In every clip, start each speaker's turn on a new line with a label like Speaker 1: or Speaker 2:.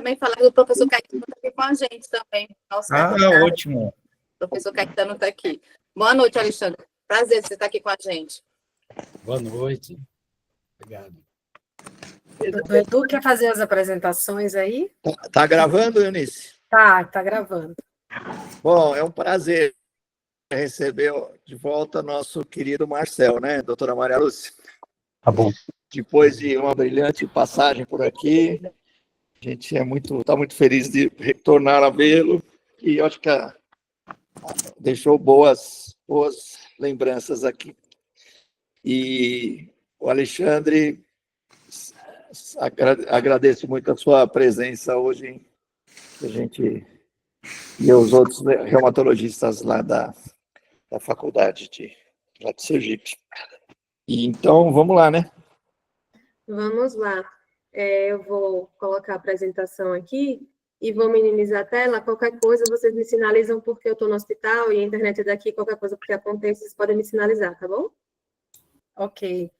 Speaker 1: também falar que o professor Caetano está aqui com a gente também.
Speaker 2: Ótimo.
Speaker 1: O professor Caetano está aqui. Boa noite, Alexandre. Prazer você estar aqui com a gente.
Speaker 3: Boa noite. Obrigado.
Speaker 4: O Edu quer fazer as apresentações aí?
Speaker 2: Tá gravando, Eunice?
Speaker 4: Tá gravando.
Speaker 2: Bom, é um prazer receber de volta nosso querido Marcel, né, doutora Maria Lúcia?
Speaker 3: Tá bom.
Speaker 2: Depois de uma brilhante passagem por aqui, a gente está muito feliz de retornar a vê-lo e acho que deixou boas lembranças aqui. E o Alexandre, agradeço muito a sua presença hoje, a gente e os outros reumatologistas lá da faculdade lá de Sergipe. E então, vamos lá, né?
Speaker 5: Vamos lá. Eu vou colocar a apresentação aqui e vou minimizar a tela. Qualquer coisa, vocês me sinalizam porque eu estou no hospital e a internet é daqui. Qualquer coisa que aconteça, vocês podem me sinalizar, tá bom?
Speaker 4: Ok.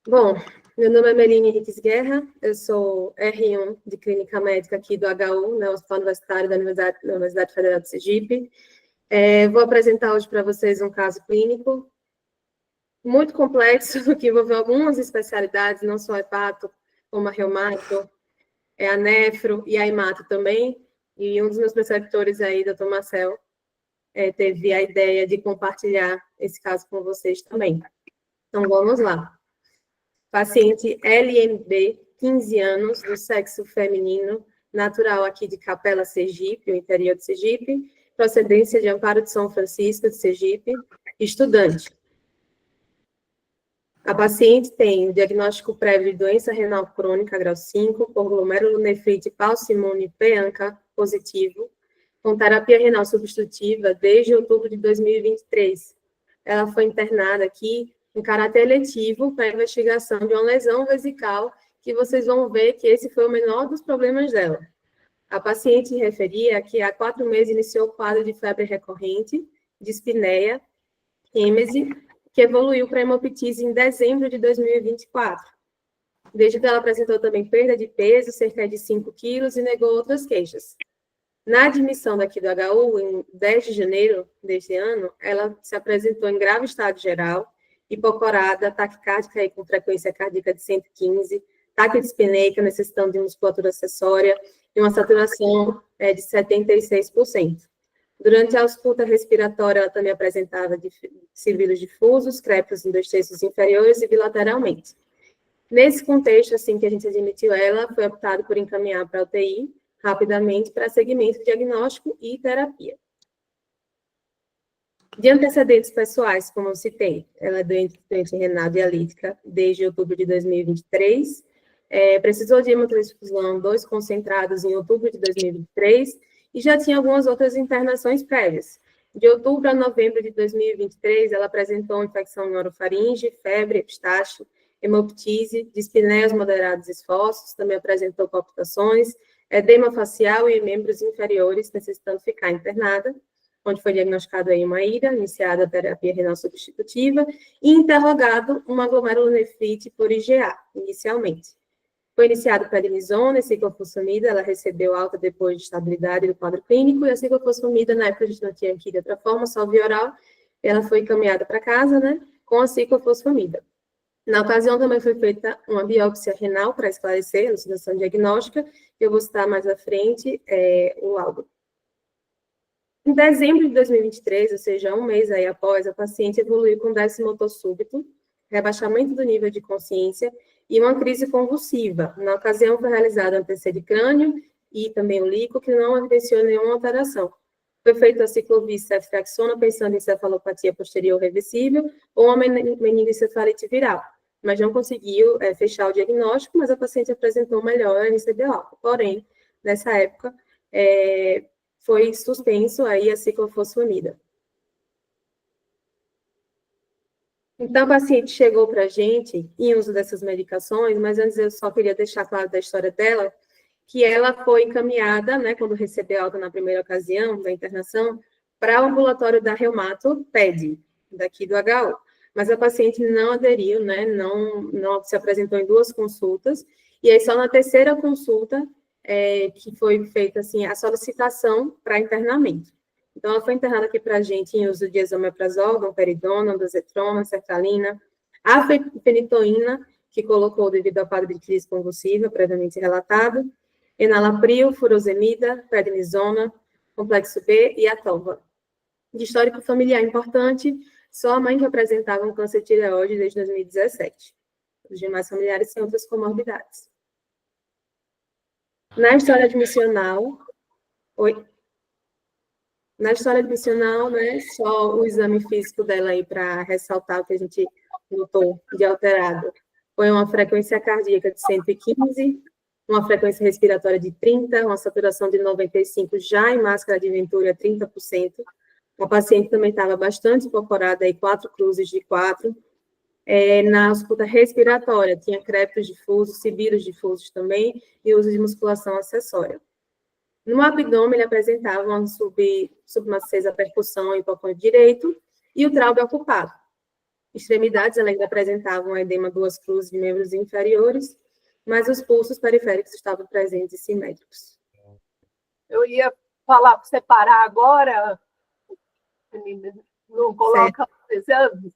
Speaker 5: Bom, meu nome é Meline Henriques Guerra, eu sou R1 de Clínica Médica aqui do HU, né, Hospital Universitário da Universidade Federal de Sergipe. Vou apresentar hoje para vocês um caso clínico muito complexo, que envolveu algumas especialidades, não só a hepato, como a reumato, a nefro e a hemato também. E um dos meus preceptores aí, Dr. Marcel, teve a ideia de compartilhar esse caso com vocês também. Então, vamos lá. Paciente LMB, 15 anos, do sexo feminino, natural aqui de Capela, Sergipe, o interior de Sergipe, procedência de Amparo de São Francisco de Sergipe, estudante. A paciente tem o diagnóstico prévio de doença renal crônica, grau 5, por glomerulonefrite Pauci-Imune P-ANCA positivo, com terapia renal substitutiva desde outubro de 2023. Ela foi internada aqui em caráter eletivo para investigação de uma lesão vesical, que vocês vão ver que esse foi o menor dos problemas dela. A paciente referia que há 4 meses iniciou o quadro de febre recorrente, dispneia, êmese, que evoluiu para hemoptise em dezembro de 2024. Desde que ela apresentou também perda de peso, cerca de 5 quilos, e negou outras queixas. Na admissão daqui do HU, em 10 de janeiro deste ano, ela se apresentou em grave estado geral, hipocorada, taquicárdica aí com frequência cardíaca de 115, taquidispneica, necessitando de musculatura acessória, e uma saturação de 76%. Durante a ausculta respiratória, ela também apresentava silbidos difusos, crépitos em 2/3 inferiores e bilateralmente. Nesse contexto, assim que a gente admitiu ela, foi optado por encaminhar para a UTI rapidamente para segmento diagnóstico e terapia. De antecedentes pessoais, como eu citei, ela é doente renal dialítica desde outubro de 2023, precisou de hemotransfusão 2 concentrados em outubro de 2023, e já tinha algumas outras internações prévias. De outubro a novembro de 2023, ela apresentou infecção em orofaringe, febre, epistaxe, hemoptise, dispneias moderados esforços, também apresentou palpitações, edema facial e membros inferiores, necessitando ficar internada, onde foi diagnosticado aí uma ira, iniciada a terapia renal substitutiva, e interrogado uma glomerulonefrite por IgA, inicialmente. Foi iniciado prednisona e ciclofosfamida, ela recebeu alta depois de estabilidade do quadro clínico, e a ciclofosfamida, na época a gente não tinha aqui de outra forma, só via oral, ela foi encaminhada para casa, né, com a ciclofosfamida. Na ocasião também foi feita uma biópsia renal para esclarecer a elucidação diagnóstica, eu vou citar mais à frente o laudo. Em dezembro de 2023, ou seja, um mês aí após, a paciente evoluiu com déficit motor súbito, rebaixamento do nível de consciência e uma crise convulsiva. Na ocasião, foi realizada uma TC de crânio e também o líquido, que não evidenciou nenhuma alteração. Foi feita a ciclovir ceftriaxona, pensando em cefalopatia posterior reversível ou uma meningoencefalite viral, mas não conseguiu fechar o diagnóstico, mas a paciente apresentou melhora em CBO. Porém, nessa época, foi suspenso aí a ciclofosfamida. Então, a paciente chegou para a gente em uso dessas medicações, mas antes eu só queria deixar claro da história dela, que ela foi encaminhada, né, quando recebeu alta na primeira ocasião da internação, para o ambulatório da Reumato PED, daqui do HU. Mas a paciente não aderiu, né, não se apresentou em 2 consultas, E aí, só na terceira consulta, que foi feita, assim, a solicitação para internamento. Então, ela foi internada aqui para a gente em uso de esomeprazol, domperidona, dozetrona, sertralina, a fenitoína, que colocou devido ao quadro de crise convulsiva, previamente relatado, enalapril, furosemida, prednisona, complexo B e a tova. De histórico familiar importante, só a mãe que apresentava um câncer de tireoide desde 2017. Os demais familiares têm outras comorbidades. Na história admissional, Na história admissional, né, só o exame físico dela aí para ressaltar o que a gente notou de alterado. Foi uma frequência cardíaca de 115, uma frequência respiratória de 30, uma saturação de 95 já em máscara de Venturi a 30%. A paciente também estava bastante incorporada aí, 4 cruzes de 4. Na ausculta respiratória, tinha crépitos difusos, sibilos difusos também, e uso de musculação acessória. No abdômen, ele apresentava uma submacesa percussão em hipocôndrio direito e o traube ocupado. Extremidades, ela ainda apresentava um edema 2 cruzes de membros inferiores, mas os pulsos periféricos estavam presentes e simétricos.
Speaker 6: Eu ia falar para você parar agora, não coloca os exames,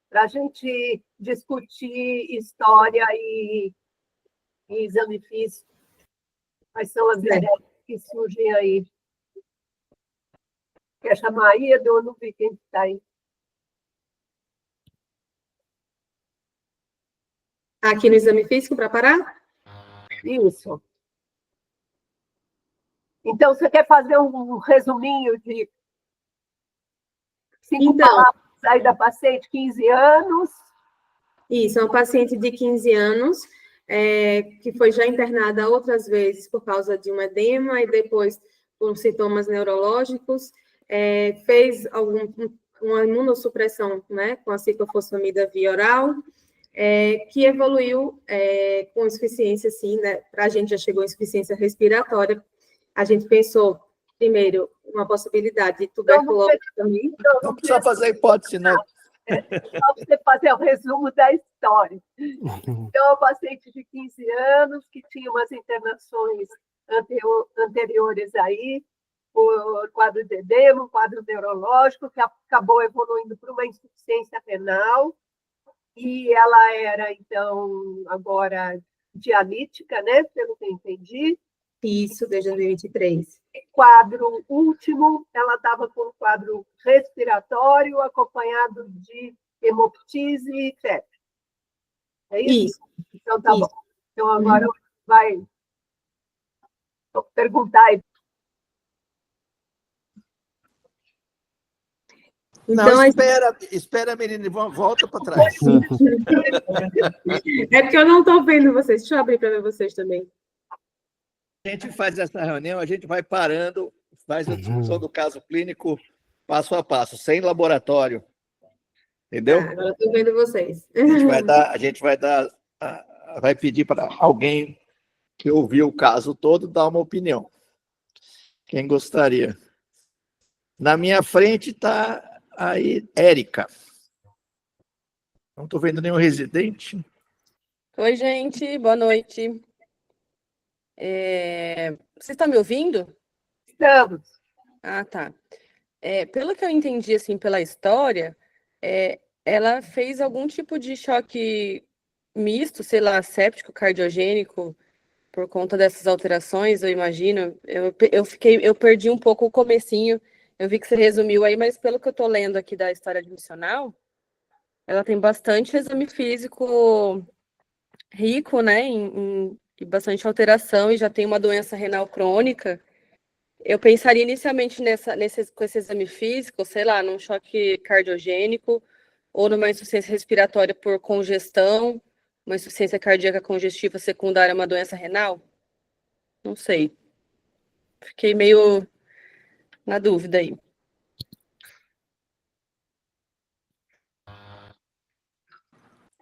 Speaker 6: para a gente discutir história e exame físico. Quais são as ideias que surgem aí? Quer chamar aí, Edu? Eu não vi quem está aí.
Speaker 5: Aqui no exame físico, para parar?
Speaker 6: Isso. Então, você quer fazer um resuminho de 5 palavras aí da paciente, 15 anos?
Speaker 5: Isso, é uma paciente de 15 anos, que foi já internada outras vezes por causa de um edema e depois por sintomas neurológicos, fez uma imunossupressão, né, com a ciclofosfamida via oral, que evoluiu com insuficiência, sim, né, para a gente já chegou em insuficiência respiratória. A gente pensou, primeiro, uma possibilidade de tuberculose também.
Speaker 2: Não precisa fazer hipótese, não.
Speaker 6: Só para você fazer o resumo da história. Então, a paciente de 15 anos, que tinha umas internações anteriores aí, o quadro de edema, um quadro neurológico, que acabou evoluindo para uma insuficiência renal, e ela era, então, agora dialítica, né, pelo que eu entendi.
Speaker 5: Isso, desde 2023.
Speaker 6: Quadro último, ela estava com um quadro respiratório, acompanhado de hemoptise e febre. É isso? Então, tá bom. Então, agora vai perguntar aí.
Speaker 2: Não, espera, menina, volta para trás.
Speaker 5: É porque eu não estou vendo vocês. Deixa eu abrir para ver vocês também.
Speaker 2: A gente faz essa reunião, a gente vai parando, faz a discussão do caso clínico passo a passo, sem laboratório. Entendeu?
Speaker 5: Agora estou vendo vocês.
Speaker 2: A gente vai pedir para alguém que ouviu o caso todo dar uma opinião. Quem gostaria? Na minha frente está aí Érica. Não estou vendo nenhum residente.
Speaker 7: Oi, gente, boa noite. Você está me ouvindo?
Speaker 6: Estamos.
Speaker 7: Ah, tá. Pelo que eu entendi, assim, pela história, ela fez algum tipo de choque misto, sei lá, séptico, cardiogênico, por conta dessas alterações, eu imagino. Eu perdi um pouco o comecinho, eu vi que você resumiu aí, mas pelo que eu estou lendo aqui da história admissional, ela tem bastante exame físico rico, né, e bastante alteração, e já tem uma doença renal crônica. Eu pensaria inicialmente com esse exame físico, sei lá, num choque cardiogênico, ou numa insuficiência respiratória por congestão, uma insuficiência cardíaca congestiva secundária a uma doença renal. Não sei. Fiquei meio na dúvida aí.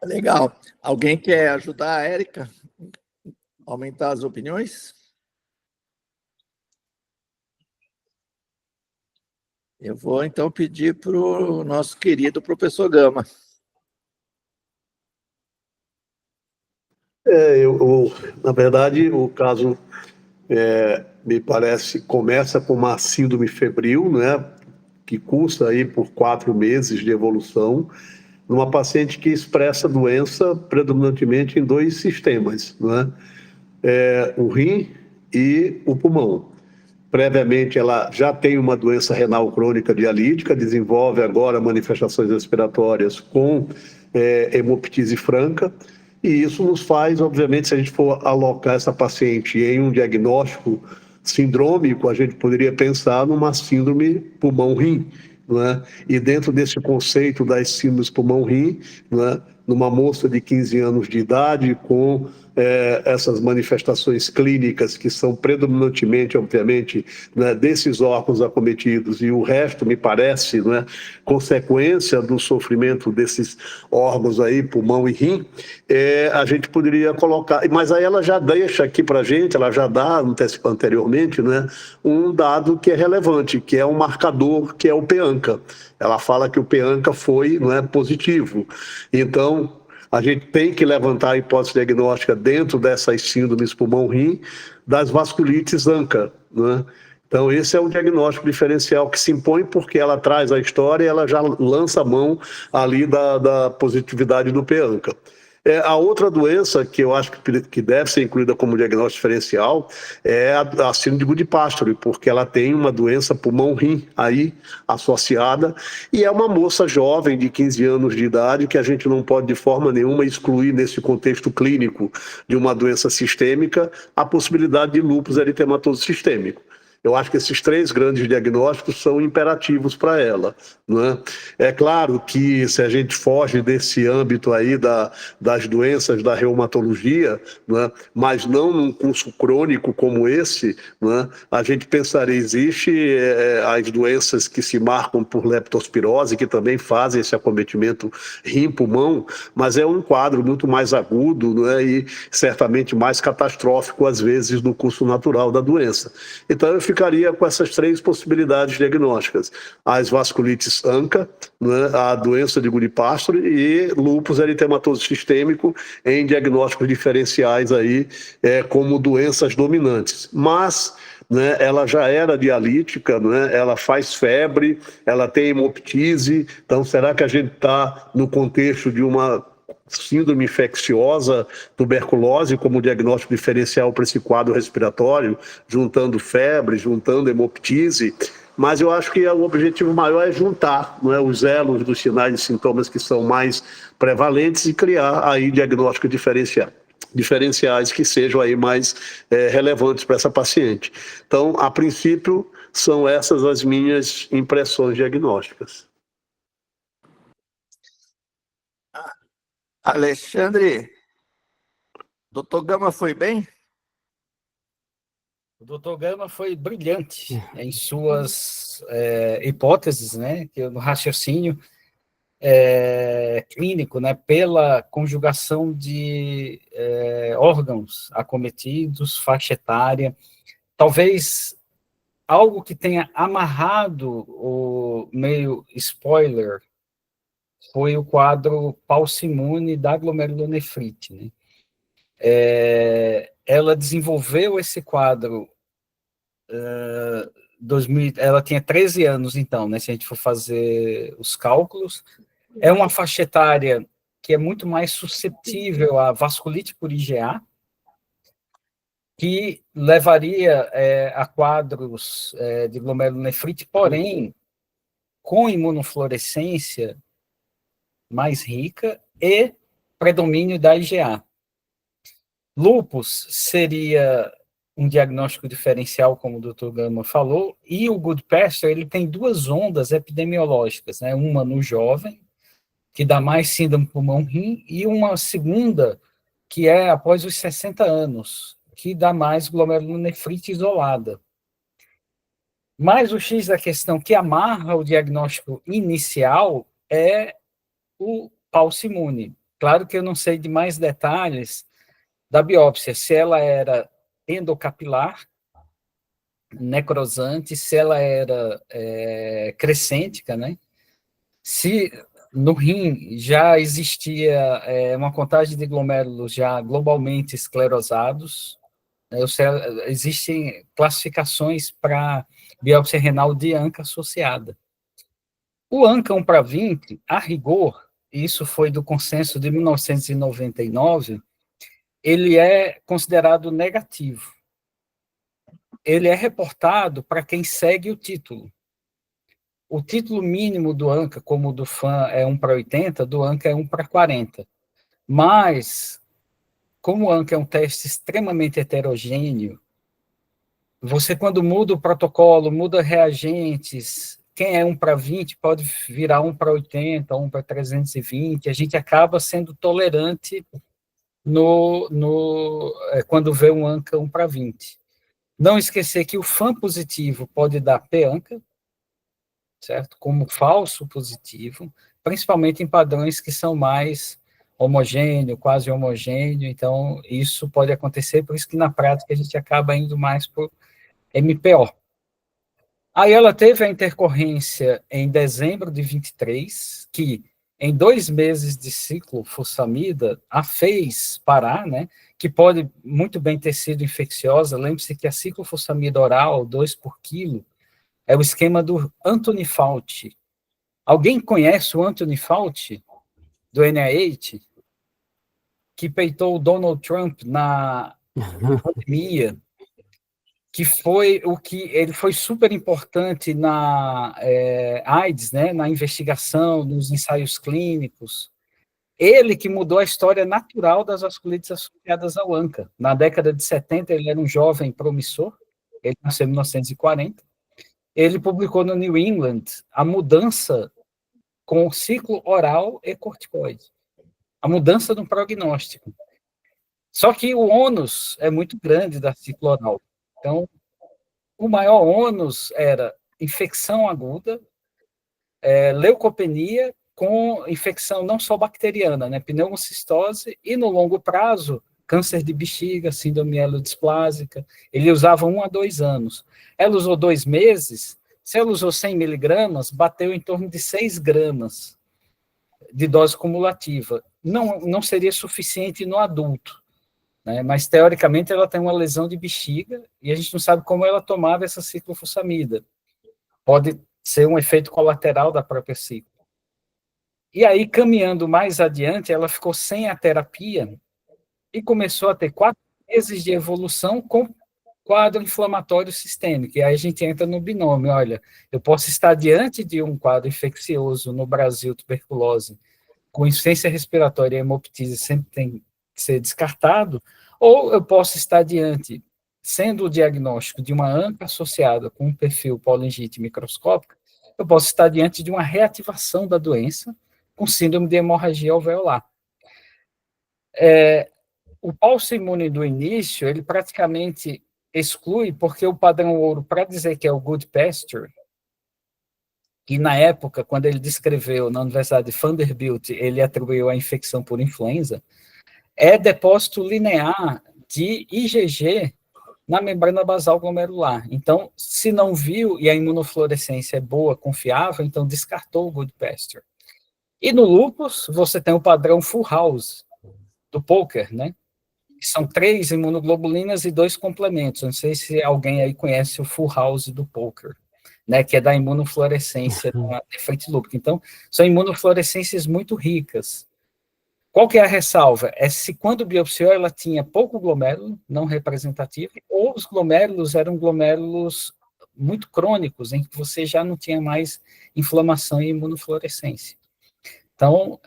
Speaker 2: Legal. Alguém quer ajudar a Érica a aumentar as opiniões? Eu vou, então, pedir para o nosso querido professor Gama.
Speaker 8: Na verdade, o caso, me parece, começa com uma síndrome febril, né, que cursa aí por 4 meses de evolução, numa paciente que expressa doença predominantemente em 2 sistemas, né, o rim e o pulmão. Previamente, ela já tem uma doença renal crônica dialítica, desenvolve agora manifestações respiratórias com hemoptise franca, e isso nos faz, obviamente, se a gente for alocar essa paciente em um diagnóstico sindrômico, a gente poderia pensar numa síndrome pulmão-rim, não é? E dentro desse conceito das síndromes pulmão-rim, não é? Numa moça de 15 anos de idade com essas manifestações clínicas que são predominantemente, obviamente, né, desses órgãos acometidos, e o resto, me parece, né, consequência do sofrimento desses órgãos aí, pulmão e rim, a gente poderia colocar, mas aí ela já deixa aqui para a gente, ela já dá anteriormente, né, um dado que é relevante, que é um marcador, que é o PEANCA. Ela fala que o PEANCA foi, não é, positivo. Então, a gente tem que levantar a hipótese diagnóstica dentro dessas síndromes pulmão-rim das vasculites ANCA, né? Então, esse é um diagnóstico diferencial que se impõe porque ela traz a história e ela já lança a mão ali da positividade do PEANCA. A outra doença que eu acho que deve ser incluída como diagnóstico diferencial é a síndrome de Goodpasture, porque ela tem uma doença pulmão-rim aí associada, e é uma moça jovem de 15 anos de idade que a gente não pode de forma nenhuma excluir nesse contexto clínico de uma doença sistêmica a possibilidade de lúpus eritematoso sistêmico. Eu acho que esses 3 grandes diagnósticos são imperativos para ela, né? É claro que se a gente foge desse âmbito aí das doenças da reumatologia, né, mas não num curso crônico como esse, né, a gente pensaria, existe as doenças que se marcam por leptospirose, que também fazem esse acometimento rim-pulmão, mas é um quadro muito mais agudo, né, e certamente mais catastrófico, às vezes, no curso natural da doença. Então, eu ficaria com essas 3 possibilidades diagnósticas: as vasculites ANCA, né, a doença de Goodpasture e lúpus eritematoso sistêmico em diagnósticos diferenciais aí, como doenças dominantes. Mas, né, ela já era dialítica, né, ela faz febre, ela tem hemoptise, então será que a gente está no contexto de uma síndrome infecciosa, tuberculose, como diagnóstico diferencial para esse quadro respiratório, juntando febre, juntando hemoptise? Mas eu acho que o objetivo maior é juntar, não é, os elos dos sinais e sintomas que são mais prevalentes e criar aí diagnósticos diferenciais que sejam aí mais relevantes para essa paciente. Então, a princípio, são essas as minhas impressões diagnósticas.
Speaker 2: Alexandre, doutor Gama foi bem?
Speaker 3: O doutor Gama foi brilhante em suas hipóteses, né, que no raciocínio clínico, né, pela conjugação de órgãos acometidos, faixa etária, talvez algo que tenha amarrado o meio spoiler foi o quadro Pauci-Imune da glomerulonefrite, né? Ela desenvolveu esse quadro, ela tinha 13 anos, então, né, se a gente for fazer os cálculos, é uma faixa etária que é muito mais suscetível à vasculite por IgA, que levaria a quadros de glomerulonefrite, porém, com imunofluorescência mais rica e predomínio da IgA. Lúpus seria um diagnóstico diferencial, como o Dr. Gama falou, e o Goodpasture, ele tem 2 ondas epidemiológicas, né? Uma no jovem, que dá mais síndrome pulmão-rim, e uma segunda, que é após os 60 anos, que dá mais glomerulonefrite isolada. Mas o X da questão que amarra o diagnóstico inicial é o Pauci-Imune. Claro que eu não sei de mais detalhes da biópsia, se ela era endocapilar, necrosante, se ela era crescêntica, né? Se no rim já existia uma contagem de glomérulos já globalmente esclerosados, né, ou seja, existem classificações para biópsia renal de ANCA associada. O ANCA 1/20, a rigor, isso foi do consenso de 1999, ele é considerado negativo. Ele é reportado para quem segue o título. O título mínimo do ANCA, como o do FAM é 1/80, do ANCA é 1/40. Mas, como o ANCA é um teste extremamente heterogêneo, você, quando muda o protocolo, muda reagentes, quem é 1/20 pode virar 1/80, 1/320, a gente acaba sendo tolerante quando vê um ANCA 1/20. Não esquecer que o FAM positivo pode dar P-ANCA, certo? Como falso positivo, principalmente em padrões que são mais homogêneo, quase homogêneo, então isso pode acontecer, por isso que na prática a gente acaba indo mais por MPO. Aí ela teve a intercorrência em dezembro de 23, que em 2 meses de ciclofosfamida a fez parar, né? Que pode muito bem ter sido infecciosa. Lembre-se que a ciclofosfamida oral, 2 por quilo, é o esquema do Anthony Fauci. Alguém conhece o Anthony Fauci, do NIH, que peitou o Donald Trump na pandemia, que foi ele foi super importante na AIDS, né, na investigação, nos ensaios clínicos. Ele que mudou a história natural das vasculites associadas ao ANCA. Na década de 70, ele era um jovem promissor, ele nasceu em 1940. Ele publicou no New England a mudança com o ciclo oral e corticoide, a mudança no prognóstico. Só que o ônus é muito grande da ciclo oral. Então, o maior ônus era infecção aguda, leucopenia com infecção não só bacteriana, né, pneumocistose, e no longo prazo, câncer de bexiga, síndrome mielodisplásica. Ele usava 1 a 2 anos. Ela usou 2 meses, se ela usou 100 miligramas, bateu em torno de 6 gramas de dose cumulativa. Não seria suficiente no adulto, né? Mas, teoricamente, ela tem uma lesão de bexiga e a gente não sabe como ela tomava essa ciclofosfamida. Pode ser um efeito colateral da própria ciclo. E aí, caminhando mais adiante, ela ficou sem a terapia e começou a ter 4 meses de evolução com quadro inflamatório sistêmico. E aí a gente entra no binômio, olha, eu posso estar diante de um quadro infeccioso no Brasil, tuberculose, com insuficiência respiratória e hemoptise sempre tem que ser descartado, ou eu posso estar diante, sendo o diagnóstico de uma ANCA associada com um perfil polingite microscópica, eu posso estar diante de uma reativação da doença com síndrome de hemorragia alveolar. O pulso imune do início, ele praticamente exclui, porque o padrão ouro, para dizer que é o good pasture, que na época, quando ele descreveu na Universidade de Vanderbilt, ele atribuiu a infecção por influenza, é depósito linear de IgG na membrana basal glomerular. Então, se não viu e a imunofluorescência é boa, confiável, então descartou o good pasture. E no lúpus, você tem o padrão full house do Poker, né? Que são 3 imunoglobulinas e 2 complementos. Não sei se alguém aí conhece o full house do Poker, né? Que é da imunofluorescência da nefrite lúpica. Então, são imunofluorescências muito ricas. Qual que é a ressalva? É se quando biopsiou ela tinha pouco glomérulo, não representativo, ou os glomérulos eram glomérulos muito crônicos, em que você já não tinha mais inflamação e imunofluorescência. Então,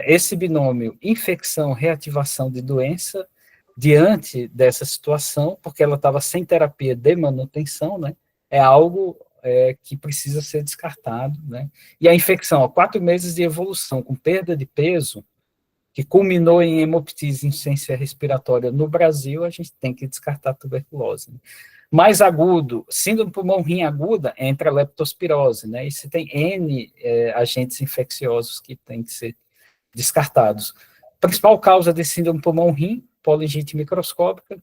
Speaker 3: esse binômio infecção, reativação de doença, diante dessa situação, porque ela estava sem terapia de manutenção, né, é algo que precisa ser descartado, né? E a infecção, 4 meses de evolução com perda de peso, que culminou em hemoptise e insuficiência respiratória no Brasil, a gente tem que descartar a tuberculose. Né? Mais agudo, síndrome pulmão-rim aguda, entra a leptospirose, né? E se tem N agentes infecciosos que têm que ser descartados. Principal causa de síndrome pulmão-rim, polingite microscópica,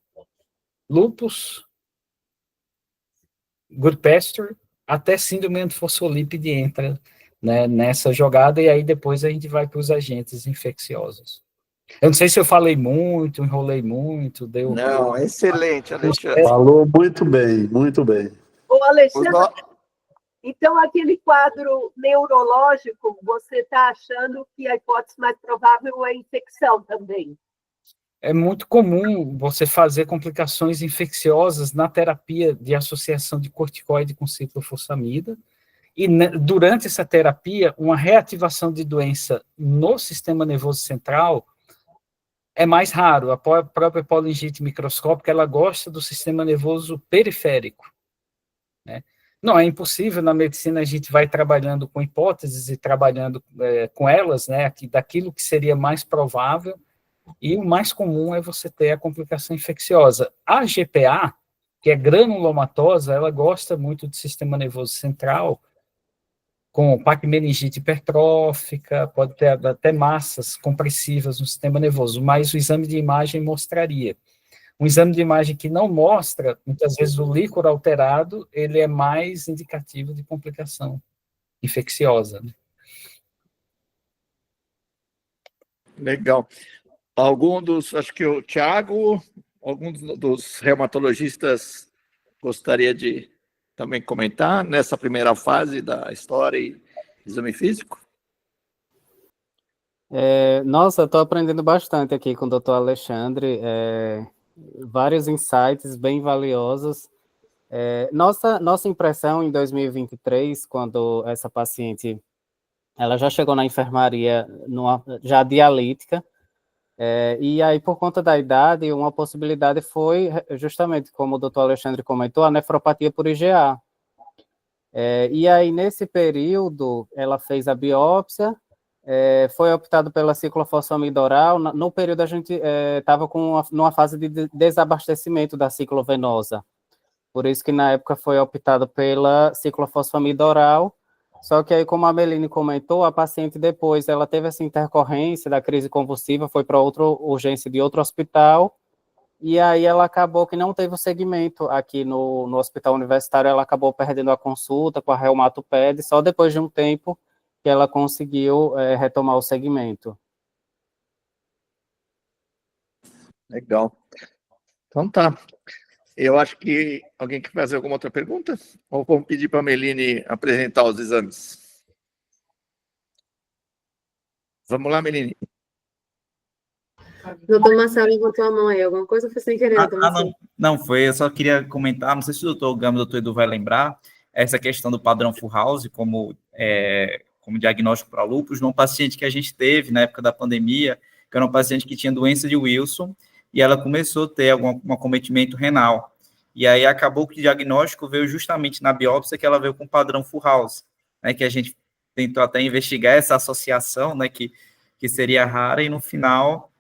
Speaker 3: lúpus, good pasture, até síndrome antifosfolípide entra né, nessa jogada, e aí depois a gente vai para os agentes infecciosos. Eu não sei se eu falei muito, enrolei muito, deu...
Speaker 2: Não, excelente, Alexandre.
Speaker 8: Falou muito bem, muito bem.
Speaker 6: Ô,
Speaker 2: Os
Speaker 6: Alexandre,
Speaker 2: no-
Speaker 6: então aquele quadro neurológico, você está achando que a hipótese mais provável é infecção também?
Speaker 3: É muito comum você fazer complicações infecciosas na terapia de associação de corticoide com ciclofosfamida, e durante essa terapia, uma reativação de doença no sistema nervoso central é mais raro. A própria polingite microscópica, ela gosta do sistema nervoso periférico, né? Não é impossível, na medicina a gente vai trabalhando com hipóteses e trabalhando com elas, né, daquilo que seria mais provável, e o mais comum é você ter a complicação infecciosa. A GPA, que é granulomatosa, ela gosta muito do sistema nervoso central, com paquimeningite hipertrófica, pode ter até massas compressivas no sistema nervoso, mas o exame de imagem mostraria. Um exame de imagem que não mostra, muitas vezes o líquor alterado, ele é mais indicativo de complicação infecciosa, né?
Speaker 2: Legal. Acho que o Thiago, alguns dos reumatologistas gostaria de também comentar nessa primeira fase da história e exame físico?
Speaker 9: Nossa, eu estou aprendendo bastante aqui com o Dr. Alexandre, vários insights bem valiosos. Nossa impressão em 2023, quando essa paciente ela já chegou na enfermaria já dialítica, e aí, por conta da idade, uma possibilidade foi, justamente, como o Dr. Alexandre comentou, a nefropatia por IgA. E aí, nesse período, ela fez a biópsia, foi optado pela ciclofosfamida oral. No período, a gente estava numa fase de desabastecimento da ciclovenosa. Por isso que, na época, foi optado pela ciclofosfamida oral. Só que aí, como a Meline comentou, a paciente depois, ela teve essa intercorrência da crise convulsiva, foi para outra urgência de outro hospital, e aí ela acabou que não teve o segmento aqui no hospital universitário, ela acabou perdendo a consulta com a reumatoped, só depois de um tempo que ela conseguiu retomar o segmento.
Speaker 2: Legal. Então tá. Eu acho que alguém quer fazer alguma outra pergunta? Ou vamos pedir para a Meline apresentar os exames? Vamos lá, Meline.
Speaker 5: Doutor Marcelo levantou a mão aí, alguma coisa foi sem querer, doutor Marcelo?
Speaker 10: Não foi, eu só queria comentar, não sei se o doutor Gama e o doutor Edu vai lembrar, essa questão do padrão Fullhouse como diagnóstico para lúpus, num paciente que a gente teve na época da pandemia, que era um paciente que tinha doença de Wilson, e ela começou a ter um acometimento renal. E aí acabou que o diagnóstico veio justamente na biópsia, que ela veio com o padrão Fullhouse, né, que a gente tentou até investigar essa associação, né, que seria rara, e no final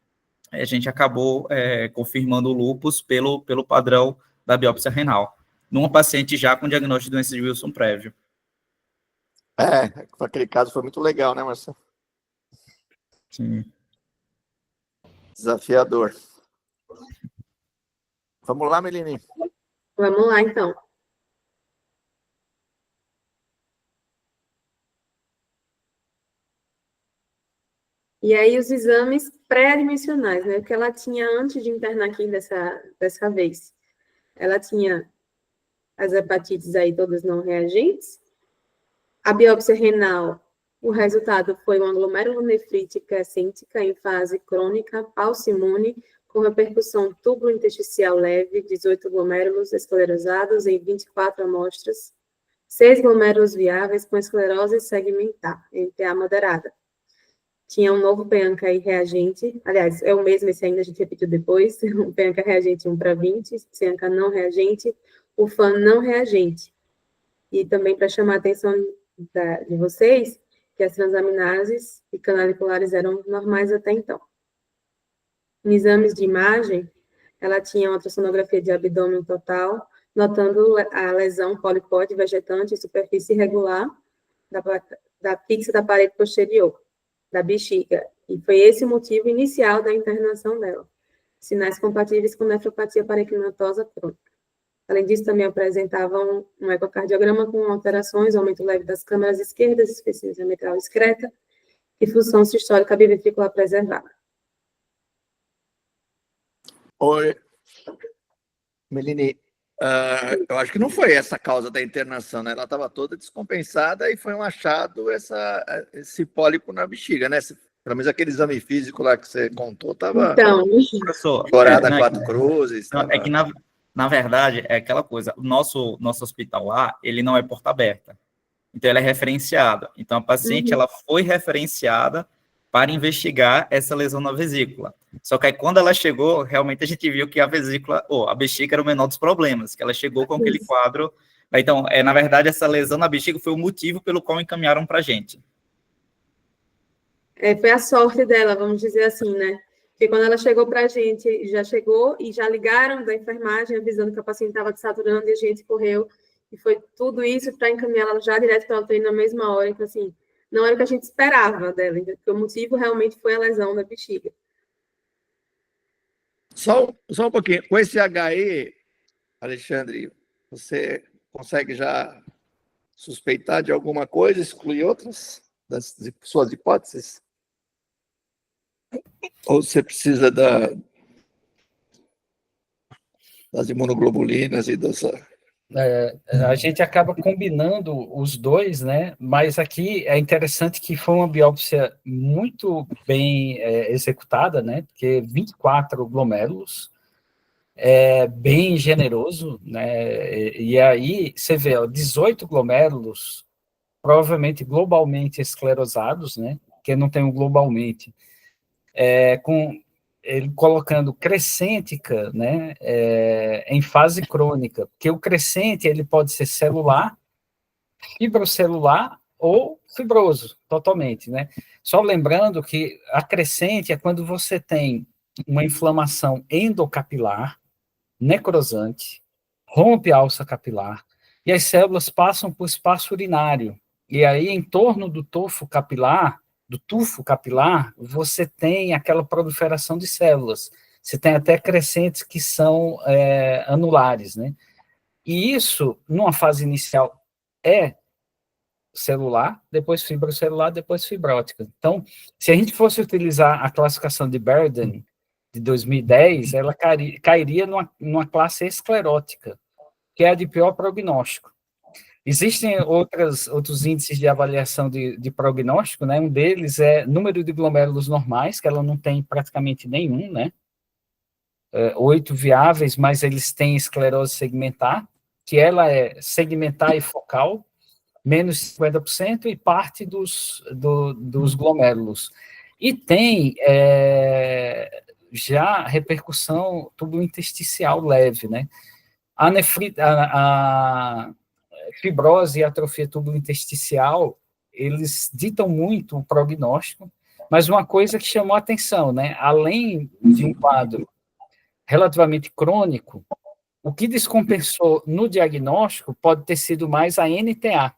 Speaker 10: a gente acabou confirmando o lúpus pelo padrão da biópsia renal, numa paciente já com diagnóstico de doença de Wilson prévio.
Speaker 2: Aquele caso foi muito legal, né, Marcelo?
Speaker 10: Sim.
Speaker 2: Desafiador. Vamos lá, Meline.
Speaker 5: Vamos lá, então. E aí, os exames pré-admissionais, né? O que ela tinha antes de internar aqui dessa vez. Ela tinha as hepatites aí todas não reagentes. A biópsia renal, o resultado foi uma glomerulonefrite crescêntica em fase crônica, paucimune, com repercussão tubo-intersticial leve, 18 glomérulos esclerosados em 24 amostras, 6 glomérulos viáveis com esclerose segmentar, MPA moderada. Tinha um novo PANCA reagente, aliás, é o mesmo, esse ainda a gente repetiu depois, um PANCA reagente 1/20, PANCA não reagente, o FAN não reagente. E também para chamar a atenção de vocês, que as transaminases e canaliculares eram normais até então. Em exames de imagem, ela tinha uma ultrassonografia de abdômen total, notando a lesão polipóide vegetante em superfície irregular da fixa da parede posterior, da bexiga. E foi esse o motivo inicial da internação dela. Sinais compatíveis com nefropatia parenquimatosa crônica. Além disso, também apresentavam um ecocardiograma com alterações, aumento leve das câmaras esquerdas, espessura mitral discreta e função sistólica biventricular preservada.
Speaker 2: Oi, Melini, eu acho que não foi essa a causa da internação, né? Ela estava toda descompensada e foi um achado esse pólipo na bexiga, né? Pelo menos aquele exame físico lá que você contou estava
Speaker 5: Então,
Speaker 10: Professor,
Speaker 2: dourada
Speaker 10: né,
Speaker 2: quatro cruzes.
Speaker 10: não, é que na verdade é aquela coisa, o nosso hospital lá, ele não é porta aberta. Então ela é referenciada. Então a paciente ela foi referenciada para investigar essa lesão na vesícula. Só que aí quando ela chegou, realmente a gente viu que a vesícula, a bexiga era o menor dos problemas, que ela chegou com aquele quadro. Então, na verdade, essa lesão na bexiga foi o motivo pelo qual encaminharam para a gente.
Speaker 5: foi a sorte dela, vamos dizer assim, né? Porque quando ela chegou para a gente, já chegou e já ligaram da enfermagem avisando que a paciente estava desaturando e a gente correu. E foi tudo isso para encaminhar ela já direto para a UTI na mesma hora. Então, assim, não era o que a gente esperava dela, porque o motivo realmente foi a lesão da bexiga.
Speaker 2: Só um pouquinho. Com esse HE, Alexandre, você consegue já suspeitar de alguma coisa, excluir outras das suas hipóteses? Ou você precisa das imunoglobulinas e das...
Speaker 3: A gente acaba combinando os dois, né? Mas aqui é interessante que foi uma biópsia muito bem executada, né? Porque 24 glomérulos, bem generoso, né? E aí você vê, 18 glomérulos, provavelmente globalmente esclerosados, né? Que não tem um globalmente, com ele colocando crescêntica, né, em fase crônica, porque o crescente ele pode ser celular, fibrocelular ou fibroso, totalmente, né? Só lembrando que a crescente é quando você tem uma inflamação endocapilar, necrosante, rompe a alça capilar, e as células passam para o espaço urinário, e aí em torno do tufo capilar, você tem aquela proliferação de células. Você tem até crescentes que são anulares, né? E isso, numa fase inicial, é celular, depois fibrocelular, depois fibrótica. Então, se a gente fosse utilizar a classificação de Berden de 2010, ela cairia numa classe esclerótica, que é a de pior prognóstico. Existem outros índices de avaliação de prognóstico, né? Um deles é número de glomérulos normais, que ela não tem praticamente nenhum, né? 8 viáveis, mas eles têm esclerose segmentar, que ela é segmentar e focal, menos 50%, e parte dos glomérulos. E tem já repercussão tubo-intersticial leve, né? A fibrose e atrofia tubo-intersticial, eles ditam muito o prognóstico, mas uma coisa que chamou a atenção, né? Além de um quadro relativamente crônico, o que descompensou no diagnóstico pode ter sido mais a NTA,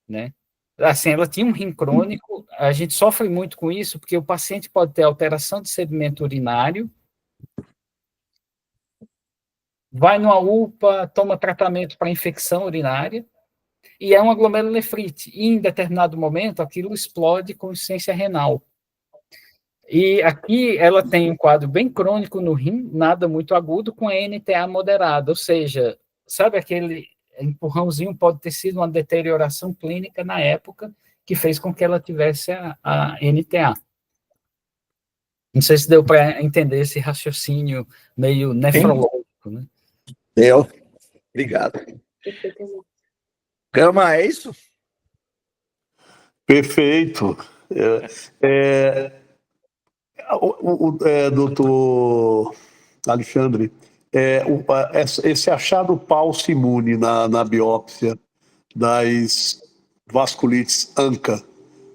Speaker 3: né? Assim, ela tinha um rim crônico, a gente sofre muito com isso, porque o paciente pode ter alteração de sedimento urinário, vai numa UPA, toma tratamento para infecção urinária, e é uma glomerulonefrite. E, em determinado momento, aquilo explode com insuficiência renal. E aqui ela tem um quadro bem crônico no rim, nada muito agudo, com a NTA moderada, ou seja, sabe aquele empurrãozinho, pode ter sido uma deterioração clínica na época que fez com que ela tivesse a NTA. Não sei se deu para entender esse raciocínio meio nefrológico, né?
Speaker 2: Deu. Obrigado. Gama, é isso?
Speaker 8: Perfeito. Doutor Alexandre, esse achado falso imune na biópsia das vasculites ANCA,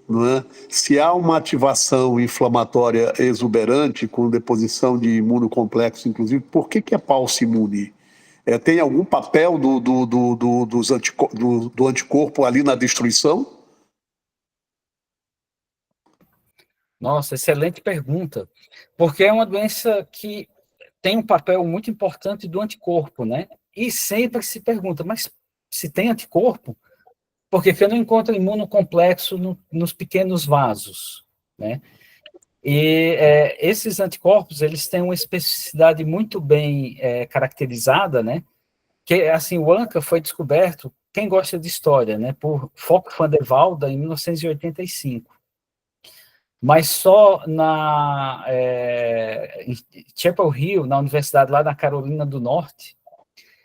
Speaker 8: não é? Se há uma ativação inflamatória exuberante com deposição de imunocomplexo, inclusive, por que é falso imune? Tem algum papel do anticorpo ali na destruição?
Speaker 3: Nossa, excelente pergunta, porque é uma doença que tem um papel muito importante do anticorpo, né? e sempre se pergunta, mas se tem anticorpo, por que eu não encontro imunocomplexo nos pequenos vasos, né? E esses anticorpos, eles têm uma especificidade muito bem caracterizada, né? Que, assim, o ANCA foi descoberto, quem gosta de história, né? Por Fock van der Waals, em 1985. Mas só em Chapel Hill, na universidade lá da Carolina do Norte,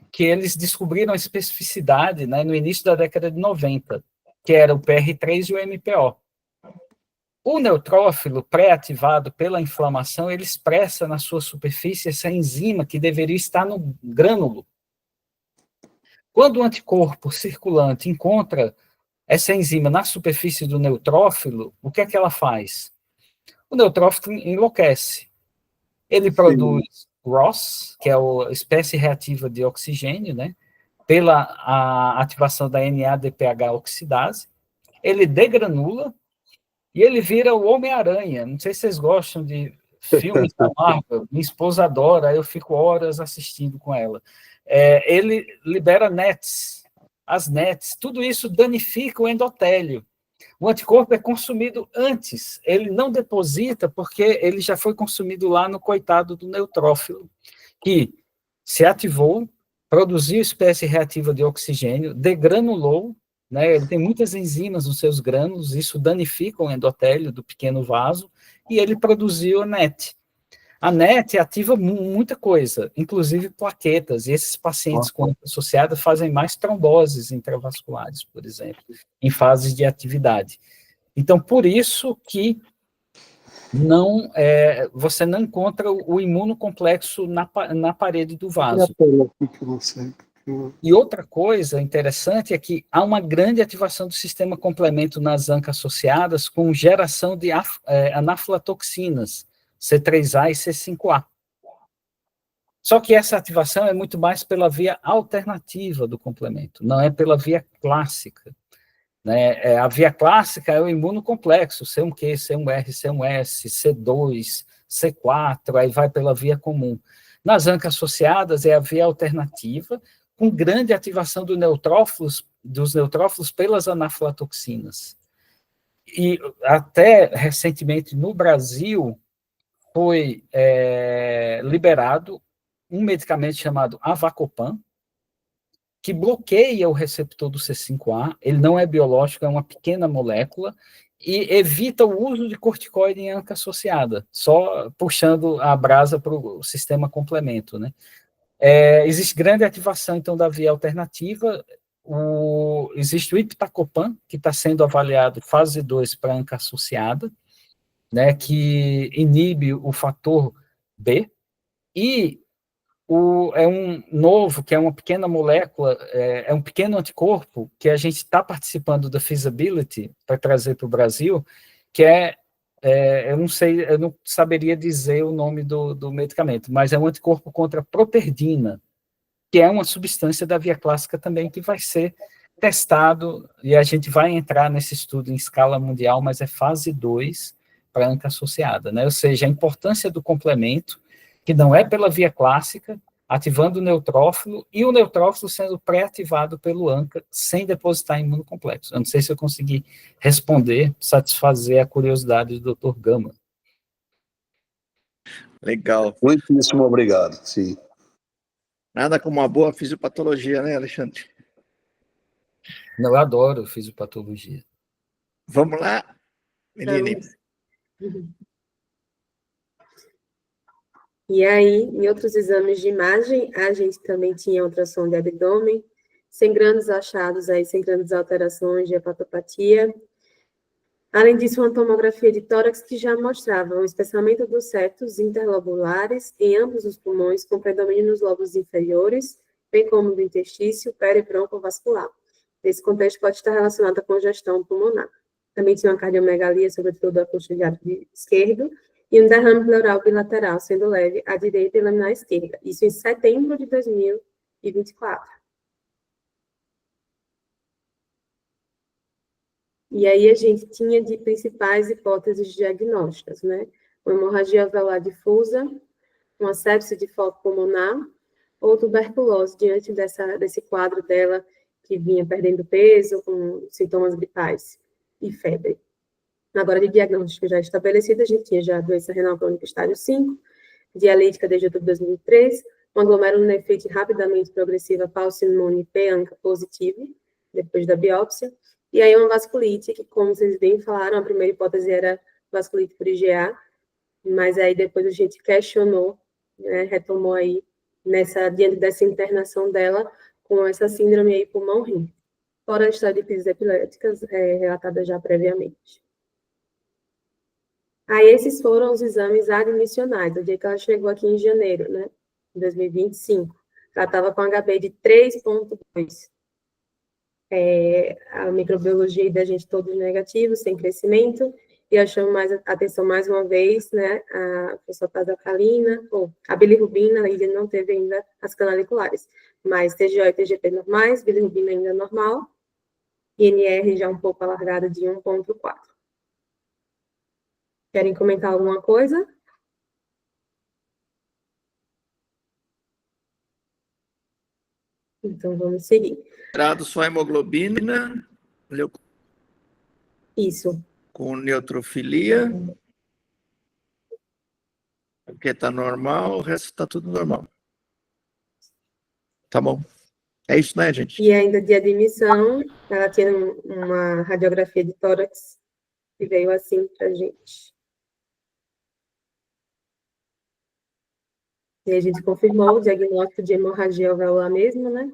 Speaker 3: que eles descobriram a especificidade, né, no início da década de 90, que era o PR3 e o MPO. O neutrófilo pré-ativado pela inflamação, ele expressa na sua superfície essa enzima que deveria estar no grânulo. Quando o anticorpo circulante encontra essa enzima na superfície do neutrófilo, o que é que ela faz? O neutrófilo enlouquece. Ele produz ROS, que é a espécie reativa de oxigênio, né? Pela ativação da NADPH oxidase. Ele degranula e ele vira o Homem-Aranha. Não sei se vocês gostam de filmes da Marvel. Minha esposa adora, eu fico horas assistindo com ela. Ele libera NETs, as NETs, tudo isso danifica o endotélio. O anticorpo é consumido antes, ele não deposita porque ele já foi consumido lá no coitado do neutrófilo, que se ativou, produziu espécie reativa de oxigênio, degranulou, né, ele tem muitas enzimas nos seus grânulos, isso danifica o endotélio do pequeno vaso, e ele produziu a NET. A NET ativa muita coisa, inclusive plaquetas, e esses pacientes com ANCA associada fazem mais tromboses intravasculares, por exemplo, em fases de atividade. Então, por isso que você não encontra o imunocomplexo na parede do vaso. E outra coisa interessante é que há uma grande ativação do sistema complemento nas ANCA associadas com geração de anaflatoxinas, C3A e C5A. Só que essa ativação é muito mais pela via alternativa do complemento, não é pela via clássica. Né? A via clássica é o imunocomplexo, C1Q, C1R, C1S, C2, C4, aí vai pela via comum. Nas ANCA associadas é a via alternativa, com grande ativação dos neutrófilos pelas anaflatoxinas. E até recentemente no Brasil foi liberado um medicamento chamado Avacopan, que bloqueia o receptor do C5A, ele não é biológico, é uma pequena molécula, e evita o uso de corticoide em ANCA associada, só puxando a brasa para o sistema complemento, né? Existe grande ativação, então, da via alternativa, existe o Iptacopan, que está sendo avaliado fase 2 para ANCA associada, né, que inibe o fator B, e é um novo, que é uma pequena molécula, é um pequeno anticorpo, que a gente está participando da feasibility para trazer para o Brasil, que eu não sei, eu não saberia dizer o nome do medicamento, mas é um anticorpo contra properdina, que é uma substância da via clássica também, que vai ser testado, e a gente vai entrar nesse estudo em escala mundial, mas é fase 2 para ANCA associada, né? Ou seja, a importância do complemento, que não é pela via clássica, ativando o neutrófilo, e o neutrófilo sendo pré-ativado pelo ANCA, sem depositar imunocomplexo. Eu não sei se eu consegui responder, satisfazer a curiosidade do Dr. Gama.
Speaker 2: Legal.
Speaker 8: Muitíssimo obrigado, sim.
Speaker 2: Nada como uma boa fisiopatologia, né, Alexandre?
Speaker 3: Eu adoro fisiopatologia.
Speaker 2: Vamos lá, Menine.
Speaker 5: E aí, em outros exames de imagem, a gente também tinha ultrassom de abdômen, sem grandes achados aí, sem grandes alterações de hepatopatia. Além disso, uma tomografia de tórax que já mostrava um espessamento dos septos interlobulares em ambos os pulmões, com predomínio nos lobos inferiores, bem como do intestício, peribroncovascular. Nesse contexto, pode estar relacionado à congestão pulmonar. Também tinha uma cardiomegalia, sobretudo a coxa de esquerdo, e um derrame pleural bilateral, sendo leve à direita e laminar à esquerda. Isso em setembro de 2024. E aí a gente tinha de principais hipóteses diagnósticas, né? Uma hemorragia alveolar difusa, uma sepse de foco pulmonar, ou tuberculose, diante desse quadro dela, que vinha perdendo peso, com sintomas gripais e febre. Agora, de diagnóstico já estabelecido, a gente tinha já a doença renal crônica estágio 5, dialítica desde outubro de 2003, uma glomerulonefrite rapidamente progressiva falcinomone P-ANCA positivo, depois da biópsia, e aí uma vasculite, que, como vocês bem falaram, a primeira hipótese era vasculite por IgA, mas aí depois a gente questionou, né, retomou aí, diante dessa internação dela, com essa síndrome aí pulmão-rim, fora a história de crises epiléticas relatada já previamente. Aí esses foram os exames admissionais, do dia que ela chegou aqui em janeiro, né, de 2025. Ela estava com HB de 3,2. A microbiologia da gente todos negativos, sem crescimento, e eu chamo mais atenção mais uma vez, né, a fosfatase-alcalina, ou a bilirrubina, ainda não teve ainda as canaliculares, mas TGO e TGP normais, bilirrubina ainda normal, INR já um pouco alargada de 1,4. Querem comentar alguma coisa? Então, vamos seguir.
Speaker 2: Só a hemoglobina,
Speaker 5: Isso.
Speaker 2: com neutrofilia, porque está normal, o resto está tudo normal. Tá bom. É isso, né, gente?
Speaker 5: E ainda de admissão, ela tinha uma radiografia de tórax, que veio assim para a gente. E a gente confirmou o diagnóstico de hemorragia alveolar mesmo, né?